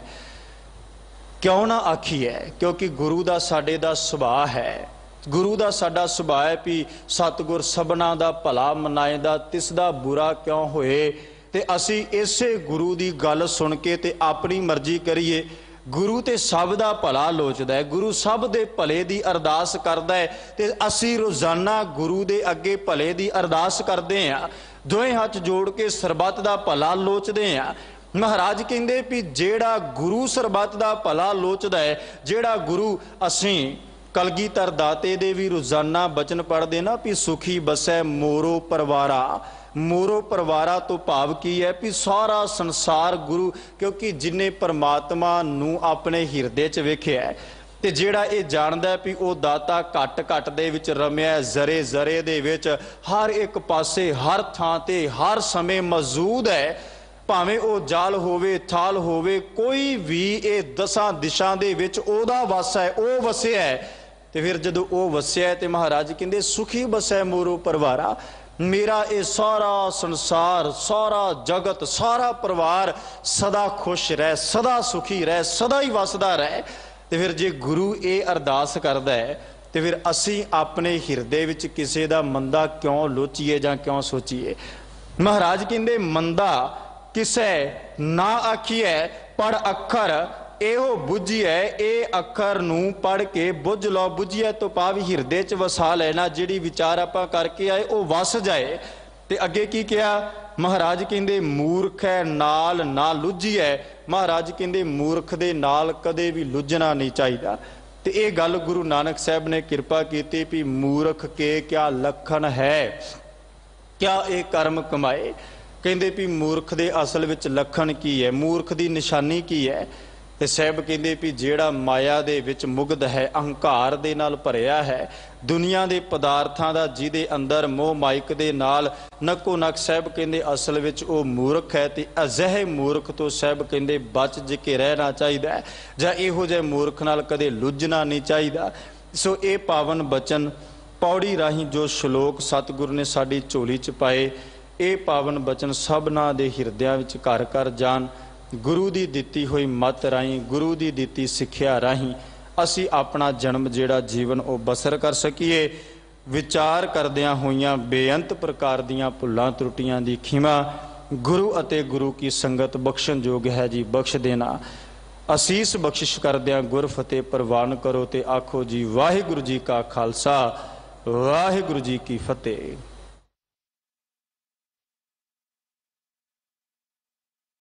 Speaker 2: ਕਿਉਂ ਨਾ ਆਖੀਐ? ਕਿਉਂਕਿ ਗੁਰੂ ਦਾ ਸਾਡੇ ਦਾ ਸੁਭਾਅ ਹੈ, ਗੁਰੂ ਦਾ ਸਾਡਾ ਸੁਭਾਅ ਹੈ ਵੀ ਸਤਿਗੁਰ ਸਭਨਾ ਦਾ ਭਲਾ ਮਨਾਏਦਾ, ਤਿਸ ਦਾ ਬੁਰਾ ਕਿਉਂ ਹੋਏ। ਤੇ ਅਸੀਂ ਇਸੇ ਗੁਰੂ ਦੀ ਗੱਲ ਸੁਣ ਕੇ ਤੇ ਆਪਣੀ ਮਰਜ਼ੀ ਕਰੀਏ। ਗੁਰੂ ਤੇ ਸਭ ਦਾ ਭਲਾ ਲੋਚਦਾ ਹੈ, ਗੁਰੂ ਸਭ ਦੇ ਭਲੇ ਦੀ ਅਰਦਾਸ ਕਰਦਾ ਹੈ, ਤੇ ਅਸੀਂ ਰੋਜ਼ਾਨਾ ਗੁਰੂ ਦੇ ਅੱਗੇ ਭਲੇ ਦੀ ਅਰਦਾਸ ਕਰਦੇ ਹਾਂ, ਦੋਵੇਂ ਹੱਥ ਜੋੜ ਕੇ ਸਰਬੱਤ ਦਾ ਭਲਾ ਲੋਚਦੇ ਹਾਂ। ਮਹਾਰਾਜ ਕਹਿੰਦੇ ਵੀ ਜਿਹੜਾ ਗੁਰੂ ਸਰਬੱਤ ਦਾ ਭਲਾ ਲੋਚਦਾ ਹੈ, ਜਿਹੜਾ ਗੁਰੂ, ਅਸੀਂ ਕਲਗੀਧਰ ਦਾਤੇ ਦੇ ਵੀ ਰੋਜ਼ਾਨਾ ਬਚਨ ਪੜ੍ਹਦੇ ਨਾ ਵੀ ਸੁਖੀ ਬਸੈ ਮੋਰੋ ਪਰਵਾਰਾ। ਮੋਰੋ ਪਰਵਾਰਾ ਤੋਂ ਭਾਵ ਕੀ ਹੈ ਵੀ ਸਾਰਾ ਸੰਸਾਰ ਗੁਰੂ, ਕਿਉਂਕਿ ਜਿਨੇ ਪਰਮਾਤਮਾ ਨੂੰ ਆਪਣੇ ਹਿਰਦੇ 'ਚ ਵੇਖਿਆ ਤੇ ਜਿਹੜਾ ਇਹ ਜਾਣਦਾ ਵੀ ਉਹ ਦਾਤਾ ਘਟ ਘਟ ਦੇ ਵਿੱਚ ਰਮਿਆ, ਜ਼ਰੇ ਜ਼ਰੇ ਦੇ ਵਿੱਚ, ਹਰ ਇੱਕ ਪਾਸੇ, ਹਰ ਥਾਂ ਤੇ, ਹਰ ਸਮੇਂ ਮੌਜੂਦ ਹੈ। ਭਾਵੇਂ ਉਹ ਜਲ ਹੋਵੇ, ਥਲ ਹੋਵੇ, ਕੋਈ ਵੀ ਇਹ ਦਸਾਂ ਦਿਸ਼ਾਂ ਦੇ ਵਿੱਚ ਉਹਦਾ ਵਾਸਾ ਹੈ, ਉਹ ਵਸਿਆ ਹੈ। ਤੇ ਫਿਰ ਜਦੋਂ ਉਹ ਵਸਿਆ ਤੇ ਮਹਾਰਾਜ ਕਹਿੰਦੇ ਸੁਖੀ ਬਸੈ ਮੋਰੋ ਪਰਵਾਰਾ। ਮੇਰਾ ਇਹ ਸਾਰਾ ਸੰਸਾਰ, ਸਾਰਾ ਜਗਤ, ਸਾਰਾ ਪਰਿਵਾਰ ਸਦਾ ਖੁਸ਼ ਰਹਿ, ਸਦਾ ਸੁਖੀ ਰਹਿ, ਸਦਾ ਹੀ ਵਸਦਾ ਰਹਿ। ਤੇ ਫਿਰ ਜੇ ਗੁਰੂ ਇਹ ਅਰਦਾਸ ਕਰਦਾ ਹੈ ਤੇ ਫਿਰ ਅਸੀਂ ਆਪਣੇ ਹਿਰਦੇ ਵਿੱਚ ਕਿਸੇ ਦਾ ਮੰਦਾ ਕਿਉਂ ਲੋਚੀਏ ਜਾਂ ਕਿਉਂ ਸੋਚੀਏ। ਮਹਾਰਾਜ ਕਹਿੰਦੇ ਮੰਦਾ ਕਿਸੈ ਨਾ ਆਖੀਐ, ਪੜ ਅੱਖਰ ਇਹੋ ਬੁੱਝੀਐ। ਇਹ ਅੱਖਰ ਨੂੰ ਪੜ ਕੇ ਬੁੱਝ ਲਓ। ਬੁੱਝੀਐ ਤੋਂ ਭਾਵ ਹਿਰਦੇ 'ਚ ਵਸਾ ਲੈਣਾ, ਜਿਹੜੀ ਵਿਚਾਰ ਆਪਾਂ ਕਰਕੇ ਆਏ ਉਹ ਵਸ ਜਾਏ। ਤੇ ਅੱਗੇ ਕੀ ਕਿਹਾ ਮਹਾਰਾਜ ਕਹਿੰਦੇ ਮੂਰਖ ਹੈ ਨਾਲ ਨਾ ਲੁੱਝੀਐ। ਮਹਾਰਾਜ ਕਹਿੰਦੇ ਮੂਰਖ ਦੇ ਨਾਲ ਕਦੇ ਵੀ ਲੁੱਝਣਾ ਨਹੀਂ ਚਾਹੀਦਾ। ਤੇ ਇਹ ਗੱਲ ਗੁਰੂ ਨਾਨਕ ਸਾਹਿਬ ਨੇ ਕਿਰਪਾ ਕੀਤੀ ਵੀ ਮੂਰਖ ਕੇ ਕਿਆ ਲੱਖਣ ਹੈ, ਕਿਆ ਇਹ ਕਰਮ ਕਮਾਏ। ਕਹਿੰਦੇ ਵੀ ਮੂਰਖ ਦੇ ਅਸਲ ਵਿੱਚ ਲੱਖਣ ਕੀ ਹੈ, ਮੂਰਖ ਦੀ ਨਿਸ਼ਾਨੀ ਕੀ ਹੈ। ਤੇ ਸਾਹਿਬ ਕਹਿੰਦੇ ਵੀ ਜਿਹੜਾ ਮਾਇਆ ਦੇ ਵਿੱਚ ਮੁਗਧ ਹੈ, ਅਹੰਕਾਰ ਦੇ ਨਾਲ ਭਰਿਆ ਹੈ, ਦੁਨੀਆ ਦੇ ਪਦਾਰਥਾਂ ਦਾ ਜਿਹਦੇ ਅੰਦਰ ਮੋਹ ਮਾਇਕ ਦੇ ਨਾਲ ਨੱਕੋ ਨੱਕ, ਸਾਹਿਬ ਕਹਿੰਦੇ ਅਸਲ ਵਿੱਚ ਉਹ ਮੂਰਖ ਹੈ। ਤੇ ਅਜਿਹੇ ਮੂਰਖ ਤੋਂ ਸਾਹਿਬ ਕਹਿੰਦੇ ਬਚ ਜ ਕੇ ਰਹਿਣਾ ਚਾਹੀਦਾ ਹੈ, ਜਾਂ ਇਹੋ ਜਿਹੇ ਮੂਰਖ ਨਾਲ ਕਦੇ ਲੁੱਝਣਾ ਨਹੀਂ ਚਾਹੀਦਾ। ਸੋ ਇਹ ਪਾਵਨ ਬਚਨ ਪੌੜੀ ਰਾਹੀਂ ਜੋ ਸ਼ਲੋਕ ਸਤਿਗੁਰ ਨੇ ਸਾਡੀ ਝੋਲੀ 'ਚ ਪਾਏ, ਇਹ ਪਾਵਨ ਬਚਨ ਸਭਨਾਂ ਦੇ ਹਿਰਦਿਆਂ ਵਿੱਚ ਘਰ ਘਰ ਜਾਣ। ਗੁਰੂ ਦੀ ਦਿੱਤੀ ਹੋਈ ਮੱਤ ਰਾਹੀਂ, ਗੁਰੂ ਦੀ ਦਿੱਤੀ ਸਿੱਖਿਆ ਰਾਹੀਂ ਅਸੀਂ ਆਪਣਾ ਜਨਮ ਜਿਹੜਾ ਜੀਵਨ ਉਹ ਬਸਰ ਕਰ ਸਕੀਏ। ਵਿਚਾਰ ਕਰਦਿਆਂ ਹੋਈਆਂ ਬੇਅੰਤ ਪ੍ਰਕਾਰ ਦੀਆਂ ਭੁੱਲਾਂ ਤਰੁੱਟੀਆਂ ਦੀ ਖਿਮਾ ਗੁਰੂ ਅਤੇ ਗੁਰੂ ਕੀ ਸੰਗਤ ਬਖਸ਼ਣ ਯੋਗ ਹੈ ਜੀ, ਬਖਸ਼ ਦੇਣਾ। ਅਸੀਸ ਬਖਸ਼ਿਸ਼ ਕਰਦਿਆਂ ਗੁਰ ਫਤਿਹ ਪ੍ਰਵਾਨ ਕਰੋ ਤੇ ਆਖੋ ਜੀ ਵਾਹਿਗੁਰੂ ਜੀ ਕਾ ਖਾਲਸਾ, ਵਾਹਿਗੁਰੂ ਜੀ ਕੀ ਫਤਿਹ।